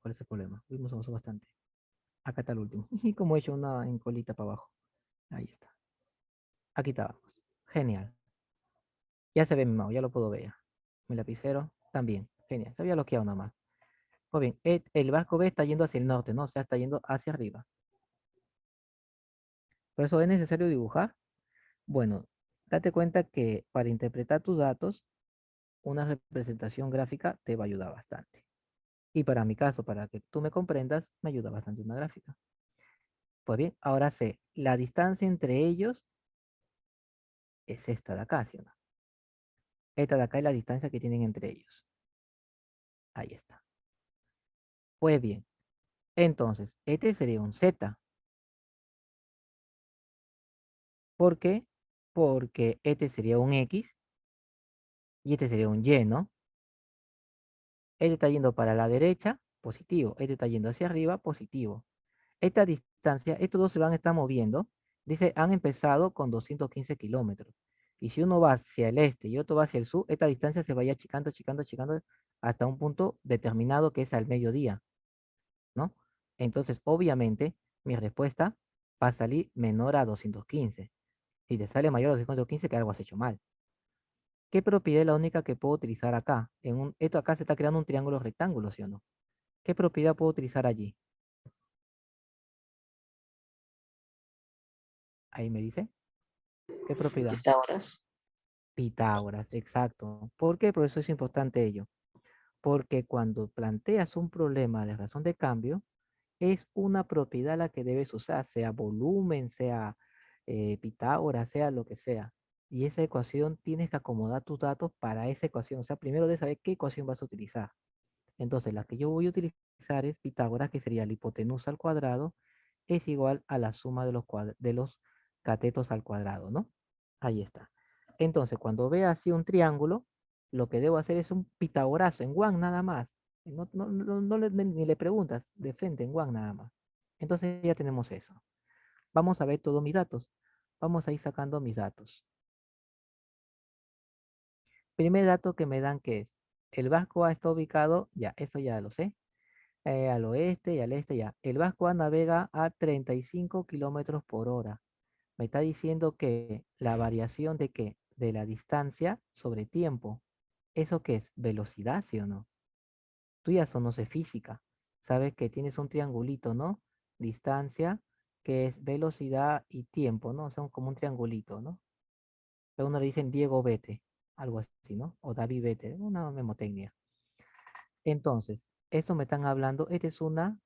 [SPEAKER 1] ¿Cuál es el problema? Uy, nos avanzó bastante. Acá está el último. Y como he hecho una en colita para abajo. Ahí está. Aquí estábamos. Genial. Ya se ve mi mouse, ya lo puedo ver ya. Mi lapicero también. Genial. Se había bloqueado nada más. Muy bien. El vasco B está yendo hacia el norte, ¿no? O sea, está yendo hacia arriba. Por eso es necesario dibujar. Bueno, date cuenta que para interpretar tus datos, una representación gráfica te va a ayudar bastante. Y para mi caso, para que tú me comprendas, me ayuda bastante una gráfica. Pues bien, ahora sé, la distancia entre ellos es esta de acá, ¿sí o no? Esta de acá es la distancia que tienen entre ellos. Ahí está. Pues bien, entonces, este sería un Z. ¿Por qué? Porque este sería un X y este sería un Y, ¿no? Este está yendo para la derecha, positivo. Este está yendo hacia arriba, positivo. Esta distancia, estos dos se van a estar moviendo. Dice, han empezado con 215 kilómetros. Y si uno va hacia el este y otro va hacia el sur, esta distancia se vaya achicando, achicando, achicando hasta un punto determinado que es al mediodía, ¿no? Entonces, obviamente, mi respuesta va a salir menor a 215. Si te sale mayor a 215, que algo has hecho mal. ¿Qué propiedad es la única que puedo utilizar acá? Esto acá se está creando un triángulo rectángulo, ¿sí o no? ¿Qué propiedad puedo utilizar allí? Ahí me dice. ¿Qué propiedad?
[SPEAKER 3] Pitágoras.
[SPEAKER 1] Pitágoras, exacto. ¿Por qué? Por eso es importante ello. Porque cuando planteas un problema de razón de cambio, es una propiedad la que debes usar, sea volumen, sea Pitágoras, sea lo que sea. Y esa ecuación tienes que acomodar tus datos para esa ecuación. O sea, primero debes saber qué ecuación vas a utilizar. Entonces, la que yo voy a utilizar es Pitágoras, que sería la hipotenusa al cuadrado, es igual a la suma de los catetos al cuadrado, ¿no? Ahí está. Entonces, cuando vea así un triángulo, lo que debo hacer es un pitagorazo en one nada más. Ni le preguntas, de frente en one nada más. Entonces ya tenemos eso. Vamos a ver todos mis datos. Vamos a ir sacando mis datos. Primer dato que me dan que es, el Vasco A está ubicado, ya, eso ya lo sé, al oeste y al este ya. El Vasco A navega a 35 kilómetros por hora. Me está diciendo que la variación de qué? De la distancia sobre tiempo. ¿Eso qué es? ¿Velocidad, sí o no? Tú ya conoces física. Sabes que tienes un triangulito, ¿no? Distancia, que es velocidad y tiempo, ¿no? Son como un triangulito, ¿no? A uno le dicen Diego vete, algo así, ¿no? O David vete, una memotecnia. Entonces, eso me están hablando, esta es una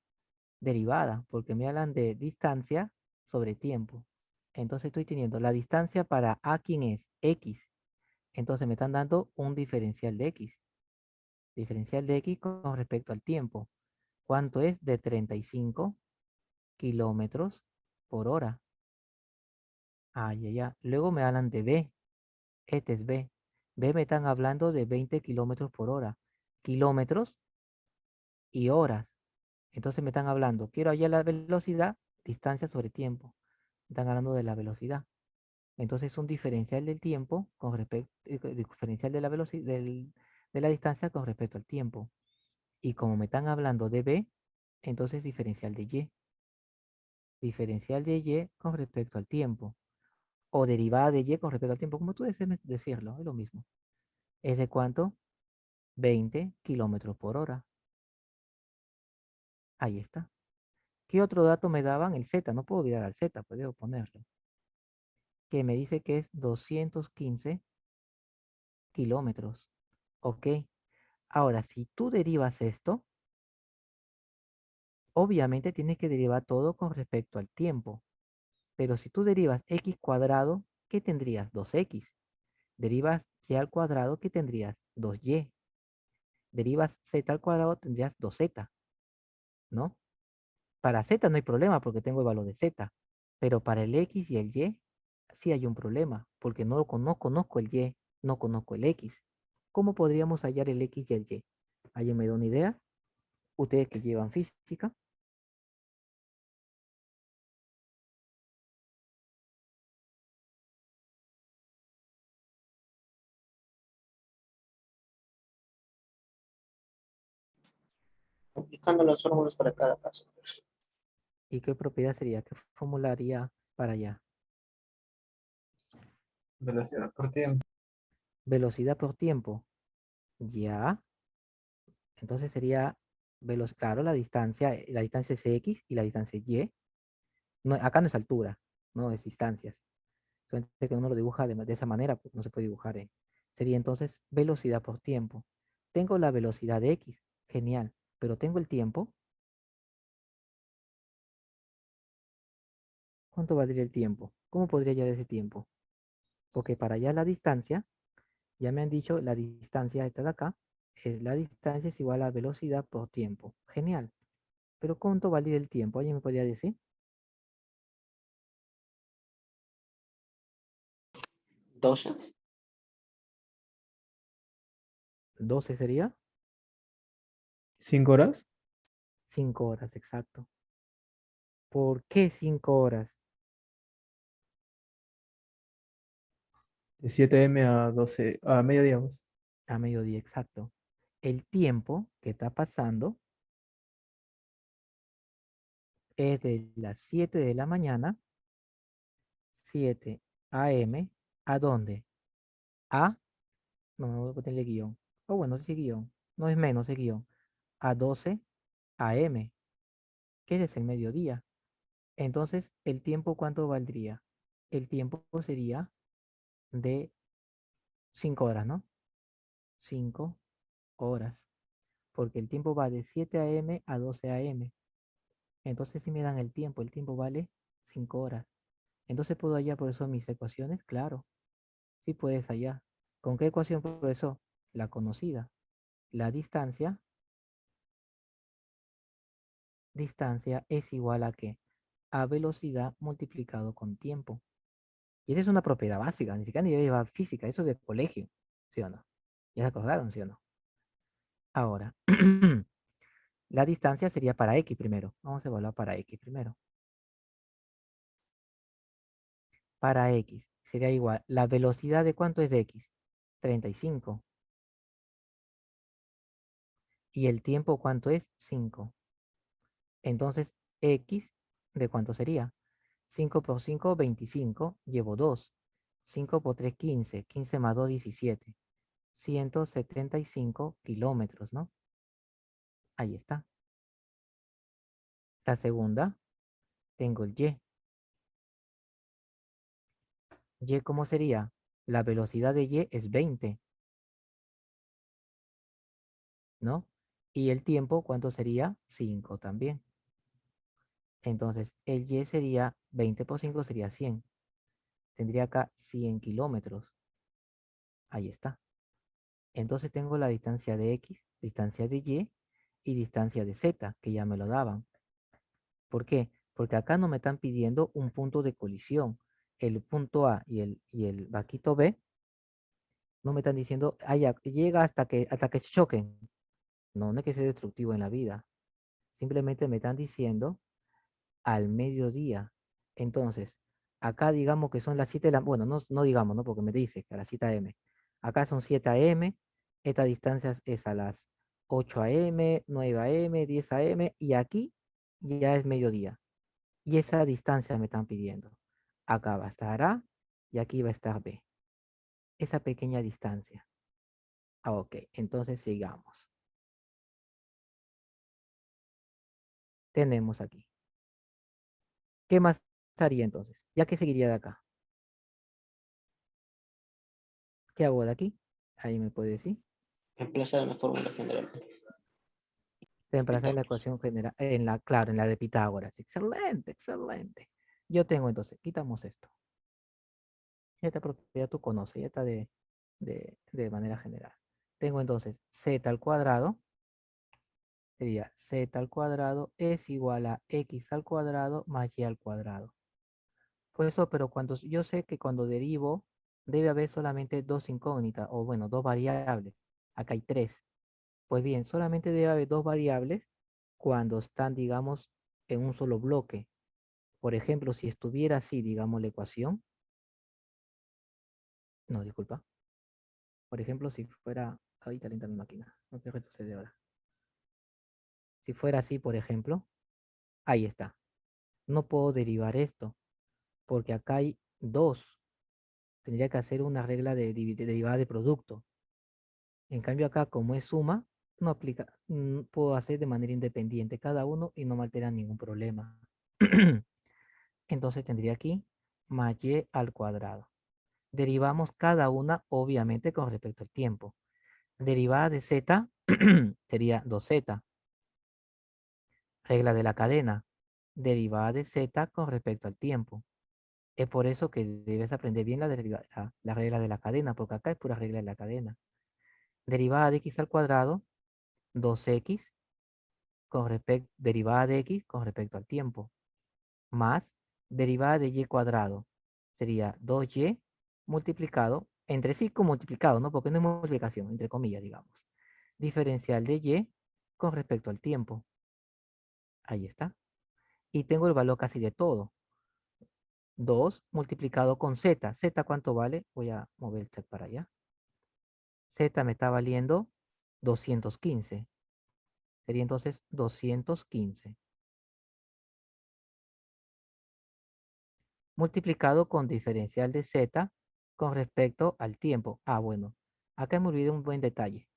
[SPEAKER 1] derivada, porque me hablan de distancia sobre tiempo. Entonces estoy teniendo la distancia para A, ¿quién es? X. Entonces me están dando un diferencial de X. Diferencial de X con respecto al tiempo. ¿Cuánto es de 35 kilómetros por hora? Ah, ya, ya. Luego me hablan de B. Este es B. B me están hablando de 20 kilómetros por hora. Kilómetros y horas. Entonces me están hablando, quiero hallar la velocidad, distancia sobre tiempo. Me están hablando de la velocidad. Entonces es un diferencial del tiempo con respecto, diferencial de la velocidad, de la distancia con respecto al tiempo. Y como me están hablando de B, entonces diferencial de Y. Diferencial de Y con respecto al tiempo. O derivada de Y con respecto al tiempo, como tú desees decirlo, es lo mismo. ¿Es de cuánto? 20 kilómetros por hora. Ahí está. ¿Qué otro dato me daban? El Z, no puedo olvidar al Z, pues debo ponerlo. Que me dice que es 215 kilómetros. Ok. Ahora, si tú derivas esto, obviamente tienes que derivar todo con respecto al tiempo. Pero si tú derivas x cuadrado, ¿qué tendrías? 2x. Derivas y al cuadrado, ¿qué tendrías? 2y. Derivas z al cuadrado, tendrías 2z, ¿no? Para z no hay problema porque tengo el valor de z. Pero para el x y el y, sí hay un problema, porque no conozco el y, no conozco el x. ¿Cómo podríamos hallar el x y el y? ¿Alguien me da una idea? Ustedes que llevan física.
[SPEAKER 3] Aplicando las fórmulas para cada caso.
[SPEAKER 1] ¿Y qué propiedad sería? ¿Qué formularía para allá?
[SPEAKER 4] Velocidad por tiempo.
[SPEAKER 1] Velocidad por tiempo. Ya. Entonces sería, claro, la distancia es x y la distancia es y. No, acá no es altura, no es distancias. Solamente que uno lo dibuja de esa manera, pues no se puede dibujar. Sería entonces velocidad por tiempo. Tengo la velocidad de x, genial, pero tengo el tiempo. ¿Cuánto valdría el tiempo? ¿Cómo podría hallar ese tiempo? Porque para allá la distancia, ya me han dicho, la distancia esta de acá, la distancia es igual a velocidad por tiempo. Genial. Pero ¿cuánto valdría el tiempo? ¿Alguien me podría decir?
[SPEAKER 3] 12.
[SPEAKER 1] 12 sería
[SPEAKER 7] 5 horas.
[SPEAKER 1] 5 horas, exacto. ¿Por qué 5 horas?
[SPEAKER 7] De 7 m a 12, a mediodía, pues.
[SPEAKER 1] A mediodía, exacto. El tiempo que está pasando es de las 7 de la mañana, 7 a.m., ¿a dónde? A, no voy a ponerle guión. O bueno, sí guión. No es menos, es guión. A 12 a.m., que es el mediodía. Entonces, ¿el tiempo cuánto valdría? El tiempo sería de 5 horas, ¿no? 5 horas. Porque el tiempo va de 7 a.m. a 12 a.m. Entonces, si me dan el tiempo vale 5 horas. Entonces, ¿puedo hallar por eso mis ecuaciones? Claro, sí puedes hallar. ¿Con qué ecuación por eso? La conocida. La distancia es igual a ¿qué? A velocidad multiplicado con tiempo. Y esa es una propiedad básica, ni siquiera ni lleva física, eso es de colegio, ¿sí o no? ¿Ya se acordaron, sí o no? Ahora, la distancia sería para x primero. Vamos a evaluar para x primero. Para x sería igual. ¿La velocidad de cuánto es de x? 35. ¿Y el tiempo cuánto es? 5. Entonces, x, ¿de cuánto sería? 5 por 5, 25. Llevo 2. 5 por 3, 15. 15 más 2, 17. 175 kilómetros, ¿no? Ahí está. La segunda, tengo el y. ¿Y cómo sería? La velocidad de y es 20, ¿no? Y el tiempo, ¿cuánto sería? 5 también. Entonces, el y sería 20 por 5 sería 100. Tendría acá 100 kilómetros. Ahí está. Entonces tengo la distancia de x, distancia de y, y distancia de Z, que ya me lo daban. ¿Por qué? Porque acá no me están pidiendo un punto de colisión. El punto A y el vaquito B no me están diciendo, ah, ya, llega hasta que se choquen. No, no hay que ser destructivo en la vida. Simplemente me están diciendo al mediodía. Entonces, acá digamos que son las 7 de la... Bueno, no digamos, ¿no? Porque me dice que a las 7 a.m. Acá son 7 a.m. Esta distancia es a las 8 a.m., 9 a.m., 10 a.m. Y aquí ya es mediodía. Y esa distancia me están pidiendo. Acá va a estar A y aquí va a estar B. Esa pequeña distancia. Ah, ok, entonces sigamos. Tenemos aquí. ¿Qué más haría entonces? Ya que seguiría de acá. ¿Qué hago de aquí? Ahí me puede decir.
[SPEAKER 3] Reemplazar en la fórmula general.
[SPEAKER 1] Reemplazar la
[SPEAKER 3] Pitágoras.
[SPEAKER 1] ecuación general, claro, en la de Pitágoras. Excelente, excelente. Yo tengo entonces, quitamos esto. Esta propiedad tú conoces, ya está de manera general. Tengo entonces z al cuadrado, sería z al cuadrado es igual a x al cuadrado más y al cuadrado. Pues eso, pero cuando yo sé que cuando derivo debe haber solamente dos incógnitas, o bueno, dos variables. Acá hay tres. Pues bien, solamente debe haber dos variables cuando están, digamos, en un solo bloque. Por ejemplo, si estuviera así, digamos, la ecuación. No, disculpa. Por ejemplo, si fuera... Ahorita lenta mi máquina. No quiero retroceder ahora. Si fuera así, por ejemplo, ahí está. No puedo derivar esto, porque acá hay dos. Tendría que hacer una regla de derivada de producto. En cambio acá, como es suma, no aplica, puedo hacer de manera independiente cada uno y no me altera ningún problema. Entonces tendría aquí más y al cuadrado. Derivamos cada una, obviamente, con respecto al tiempo. Derivada de z sería 2z. Regla de la cadena. Derivada de z con respecto al tiempo. Es por eso que debes aprender bien la regla de la cadena, porque acá es pura regla de la cadena. Derivada de x al cuadrado, 2x derivada de x con respecto al tiempo, más derivada de y cuadrado. Sería 2y multiplicado, entre sí con multiplicado, ¿no? Porque no es multiplicación, entre comillas, digamos. Diferencial de y con respecto al tiempo. Ahí está. Y tengo el valor casi de todo. 2 multiplicado con z. ¿Z cuánto vale? Voy a mover el chat para allá. Z me está valiendo 215. Sería entonces 215. Multiplicado con diferencial de z con respecto al tiempo. Ah, bueno. Acá me olvidé un buen detalle.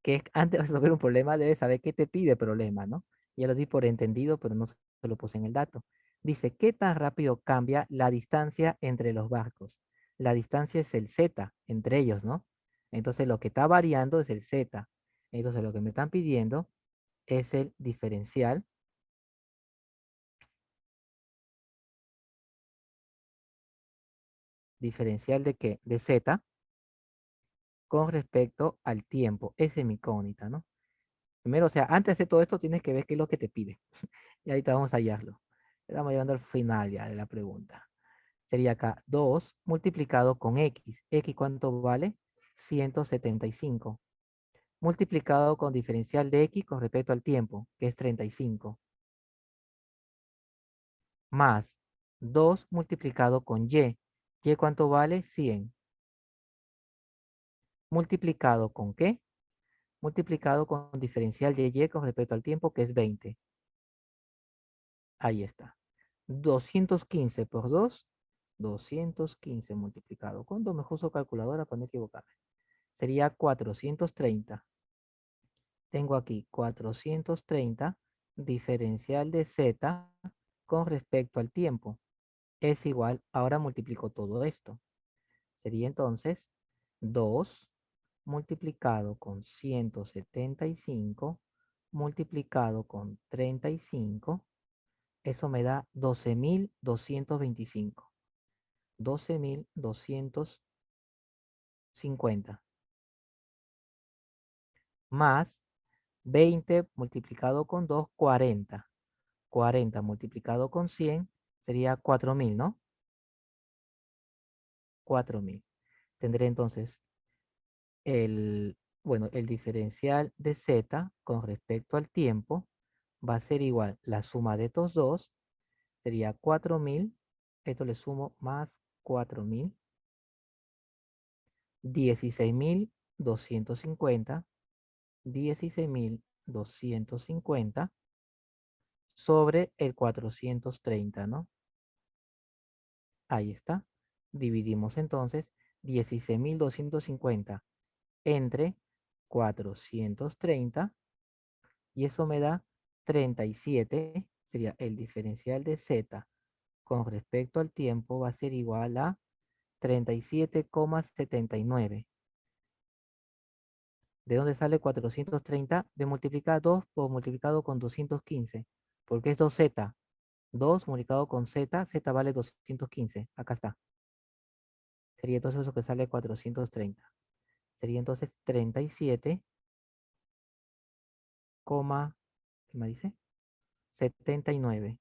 [SPEAKER 1] Que es, antes de resolver un problema debes saber qué te pide el problema, ¿no? Ya lo di por entendido, pero no se lo puse en el dato. Dice, ¿qué tan rápido cambia la distancia entre los barcos? La distancia es el z entre ellos, ¿no? Entonces lo que está variando es el z. Entonces lo que me están pidiendo es el diferencial. ¿Diferencial de qué? De z con respecto al tiempo. Esa es mi incógnita, ¿no? Primero, o sea, antes de hacer todo esto tienes que ver qué es lo que te pide. Y ahorita vamos a hallarlo. Estamos llegando al final ya de la pregunta. Sería acá 2 multiplicado con x. ¿X cuánto vale? 175. Multiplicado con diferencial de x con respecto al tiempo, que es 35. Más 2 multiplicado con y. ¿Y cuánto vale? 100. Multiplicado con ¿qué? Multiplicado con diferencial de y con respecto al tiempo, que es 20. Ahí está. 215 por 2, 215 multiplicado con 2. Mejor uso calculadora para no equivocarme. Sería 430. Tengo aquí 430 diferencial de z con respecto al tiempo. Es igual, ahora multiplico todo esto. Sería entonces 2 multiplicado con 175 multiplicado con 35. Eso me da 12.225. 12.250. Más 20 multiplicado con 2, 40. 40 multiplicado con 100 sería 4000, ¿no? 4000. Tendré entonces bueno, el diferencial de z con respecto al tiempo va a ser igual. La suma de estos dos sería 4000. Esto le sumo más 4000. 16.250. 16.250 sobre el 430, ¿no? Ahí está. Dividimos entonces 16.250 entre 430 y eso me da 37. Sería el diferencial de z con respecto al tiempo va a ser igual a 37,79. ¿De dónde sale 430? De multiplicar 2 por multiplicado con 215, porque es 2z. 2 multiplicado con z, z vale 215. Acá está. Sería entonces eso que sale 430. Sería entonces 37, ¿qué me dice? 79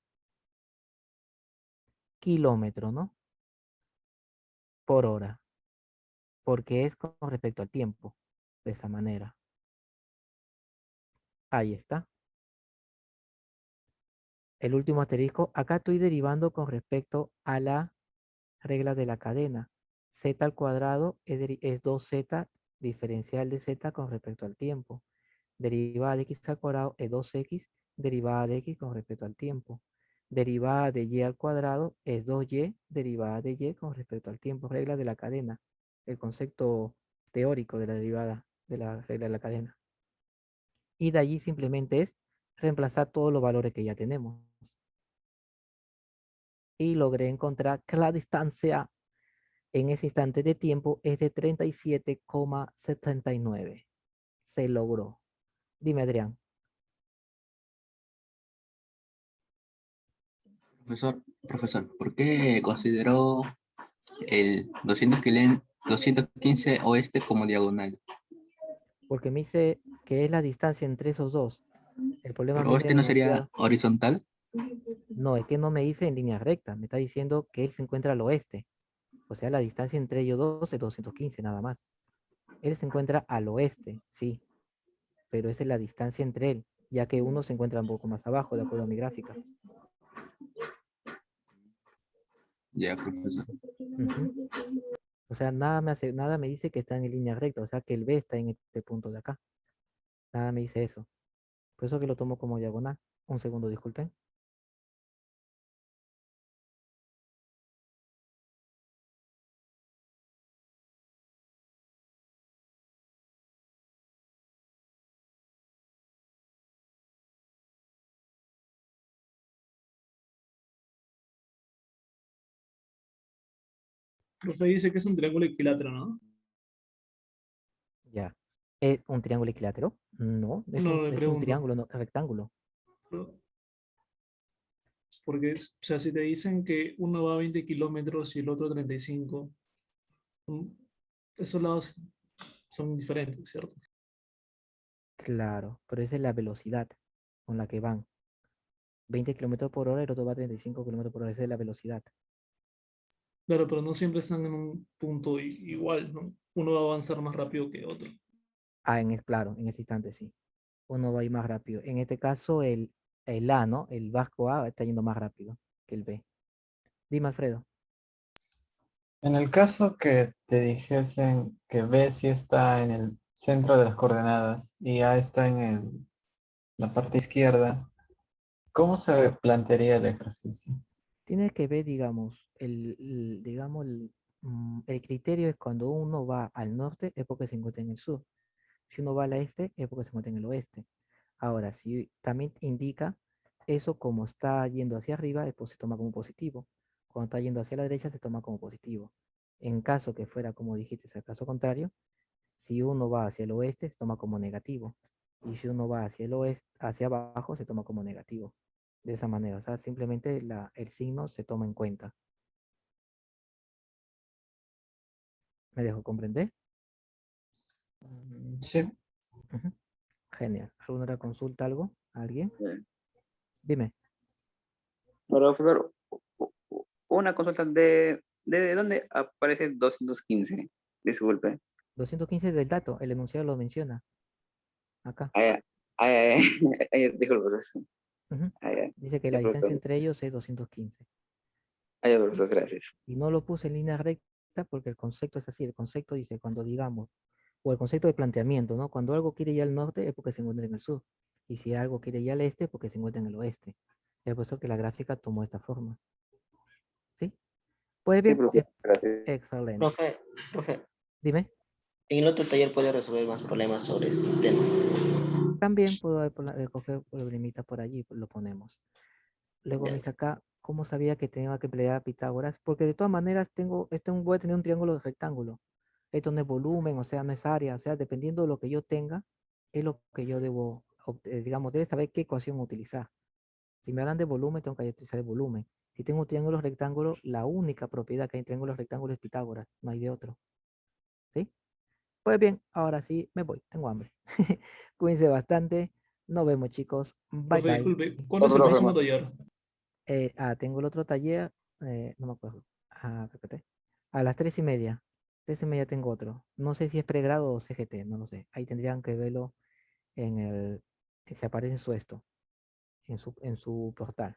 [SPEAKER 1] kilómetros, ¿no? Por hora. Porque es con respecto al tiempo. De esa manera. Ahí está. El último asterisco. Acá estoy derivando con respecto a la regla de la cadena. Z al cuadrado es 2z diferencial de z con respecto al tiempo. Derivada de x al cuadrado es 2x derivada de x con respecto al tiempo. Derivada de y al cuadrado es 2y derivada de y con respecto al tiempo. Regla de la cadena. El concepto teórico de la derivada de la regla de la cadena. Y de allí simplemente es reemplazar todos los valores que ya tenemos. Y logré encontrar que la distancia en ese instante de tiempo es de 37,79. Se logró. Dime, Adrián.
[SPEAKER 3] Profesor, ¿por qué consideró el 215 oeste como diagonal?
[SPEAKER 1] Porque me dice que es la distancia entre esos dos. El problema
[SPEAKER 3] ¿Pero
[SPEAKER 1] me
[SPEAKER 3] oeste
[SPEAKER 1] viene
[SPEAKER 3] no sería
[SPEAKER 1] enunciado.
[SPEAKER 3] horizontal?
[SPEAKER 1] No, es que no me dice en línea recta. Me está diciendo que él se encuentra al oeste. O sea, la distancia entre ellos dos es 215 nada más. Él se encuentra al oeste, sí. Pero esa es la distancia entre él, ya que uno se encuentra un poco más abajo, de acuerdo a mi gráfica.
[SPEAKER 3] Ya, profesor.
[SPEAKER 1] Ujú. O sea, nada me dice que está en línea recta. O sea, que el B está en este punto de acá. Nada me dice eso. Por eso que lo tomo como diagonal. Un segundo, disculpen.
[SPEAKER 2] Profe dice que es un triángulo equilátero, ¿no?
[SPEAKER 1] Ya. ¿Es un triángulo equilátero? No,
[SPEAKER 2] No, me
[SPEAKER 1] es un
[SPEAKER 2] pregunto.
[SPEAKER 1] triángulo, no, rectángulo.
[SPEAKER 2] Porque, o sea, si te dicen que uno va a 20 kilómetros y el otro 35, mm, esos lados son diferentes, ¿cierto?
[SPEAKER 1] Claro, pero esa es la velocidad con la que van. 20 kilómetros por hora, el otro va a 35 kilómetros por hora. Esa es la velocidad.
[SPEAKER 2] Claro, pero no siempre están en un punto igual, ¿no? Uno va a avanzar más rápido que otro.
[SPEAKER 1] Ah, claro, en ese instante sí. Uno va a ir más rápido. En este caso, el A, ¿no? El vasco A está yendo más rápido que el B. Dime, Alfredo.
[SPEAKER 4] En el caso que te dijesen que B sí está en el centro de las coordenadas y A está la parte izquierda, ¿cómo se plantearía el ejercicio?
[SPEAKER 1] Tienes que ver, digamos, el criterio es cuando uno va al norte, es porque se encuentra en el sur. Si uno va al este, es porque se encuentra en el oeste. Ahora, si también indica eso como está yendo hacia arriba, después se toma como positivo. Cuando está yendo hacia la derecha, se toma como positivo. En caso que fuera, como dijiste, el caso contrario, si uno va hacia el oeste, se toma como negativo. Y si uno va hacia el oeste, hacia abajo, se toma como negativo. De esa manera, o sea, simplemente el signo se toma en cuenta. ¿Me dejo comprender?
[SPEAKER 4] Sí,
[SPEAKER 1] Ujú. Genial. ¿Alguna otra consulta, algo? ¿Alguien?
[SPEAKER 8] Bien.
[SPEAKER 1] Dime.
[SPEAKER 8] Profesor, una consulta de dónde aparece 215. Disculpe.
[SPEAKER 1] 215 del dato, el enunciado lo menciona. Acá.
[SPEAKER 8] Ay, ay, ay, disculpe, profesor.
[SPEAKER 1] Ujú.
[SPEAKER 8] Ay, ay,
[SPEAKER 1] Dice que
[SPEAKER 8] ya,
[SPEAKER 1] la distancia
[SPEAKER 8] profesor.
[SPEAKER 1] entre ellos es 215.
[SPEAKER 8] Ay, ya, profesor, gracias.
[SPEAKER 1] Y no lo puse en línea recta porque el concepto es así. El concepto dice cuando digamos, o el concepto de planteamiento, ¿no? Cuando algo quiere ir al norte es porque se encuentra en el sur. Y si algo quiere ir al este es porque se encuentra en el oeste. Es por eso que la gráfica tomó esta forma. ¿Sí? Pues
[SPEAKER 8] Sí,
[SPEAKER 1] bien,
[SPEAKER 8] profesor, gracias.
[SPEAKER 1] excelente.
[SPEAKER 3] Profe,
[SPEAKER 1] Dime.
[SPEAKER 3] en el otro taller puede resolver más problemas sobre este tema.
[SPEAKER 1] También puedo coger problemita por allí, pues lo ponemos. Luego
[SPEAKER 3] Ya.
[SPEAKER 1] me dice acá, ¿cómo sabía que tenía que emplear a Pitágoras? Porque de todas maneras voy a tener un triángulo de rectángulo. Esto no es volumen, o sea, no es área, o sea, dependiendo de lo que yo tenga, es lo que yo debo, digamos, debe saber qué ecuación utilizar. Si me hablan de volumen, tengo que utilizar el volumen. Si tengo un triángulo rectángulo, la única propiedad que hay en triángulos rectángulos es Pitágoras, no hay de otro. ¿Sí? Pues bien, ahora sí me voy, tengo hambre. Cuídense bastante. Nos vemos, chicos. Bye
[SPEAKER 2] Profe,
[SPEAKER 1] bye.
[SPEAKER 2] disculpe, ¿cuándo es el
[SPEAKER 8] Profe,
[SPEAKER 2] próximo taller?
[SPEAKER 1] Tengo el otro taller, no me acuerdo. Espérate. A las 3:30. 3:30 tengo otro. No sé si es pregrado o CGT, no lo sé. Ahí tendrían que verlo en el, se aparece en su esto, en su portal.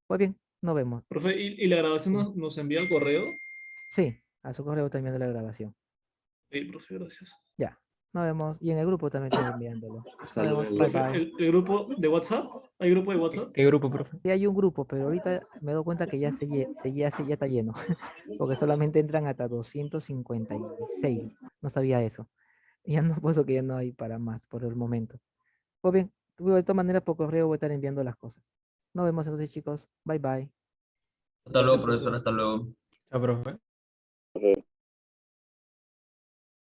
[SPEAKER 1] Pues bien, nos vemos.
[SPEAKER 2] Profe, ¿y la grabación
[SPEAKER 1] Dime.
[SPEAKER 2] nos envía al correo?
[SPEAKER 1] Sí, a su correo también de la grabación.
[SPEAKER 2] Sí, profe, gracias.
[SPEAKER 1] Ya, nos vemos. Y en el grupo también estoy enviándolo. Nos vemos.
[SPEAKER 3] Saludos.
[SPEAKER 1] Bye
[SPEAKER 2] Profe,
[SPEAKER 1] bye.
[SPEAKER 2] ¿el grupo de WhatsApp? ¿Hay grupo de WhatsApp?
[SPEAKER 7] ¿Qué grupo, profe?
[SPEAKER 1] Sí hay un grupo, pero ahorita me doy cuenta que ya está lleno, porque solamente entran hasta 256. No sabía eso. Ya no, por eso que ya no hay para más por el momento. Pues bien, de todas maneras por correo voy a estar enviando las cosas. Nos vemos entonces, chicos. Bye bye.
[SPEAKER 5] Hasta
[SPEAKER 2] Gracias,
[SPEAKER 5] luego,
[SPEAKER 2] profe.
[SPEAKER 5] profesor, hasta luego.
[SPEAKER 7] Chao, profe.
[SPEAKER 8] Profe.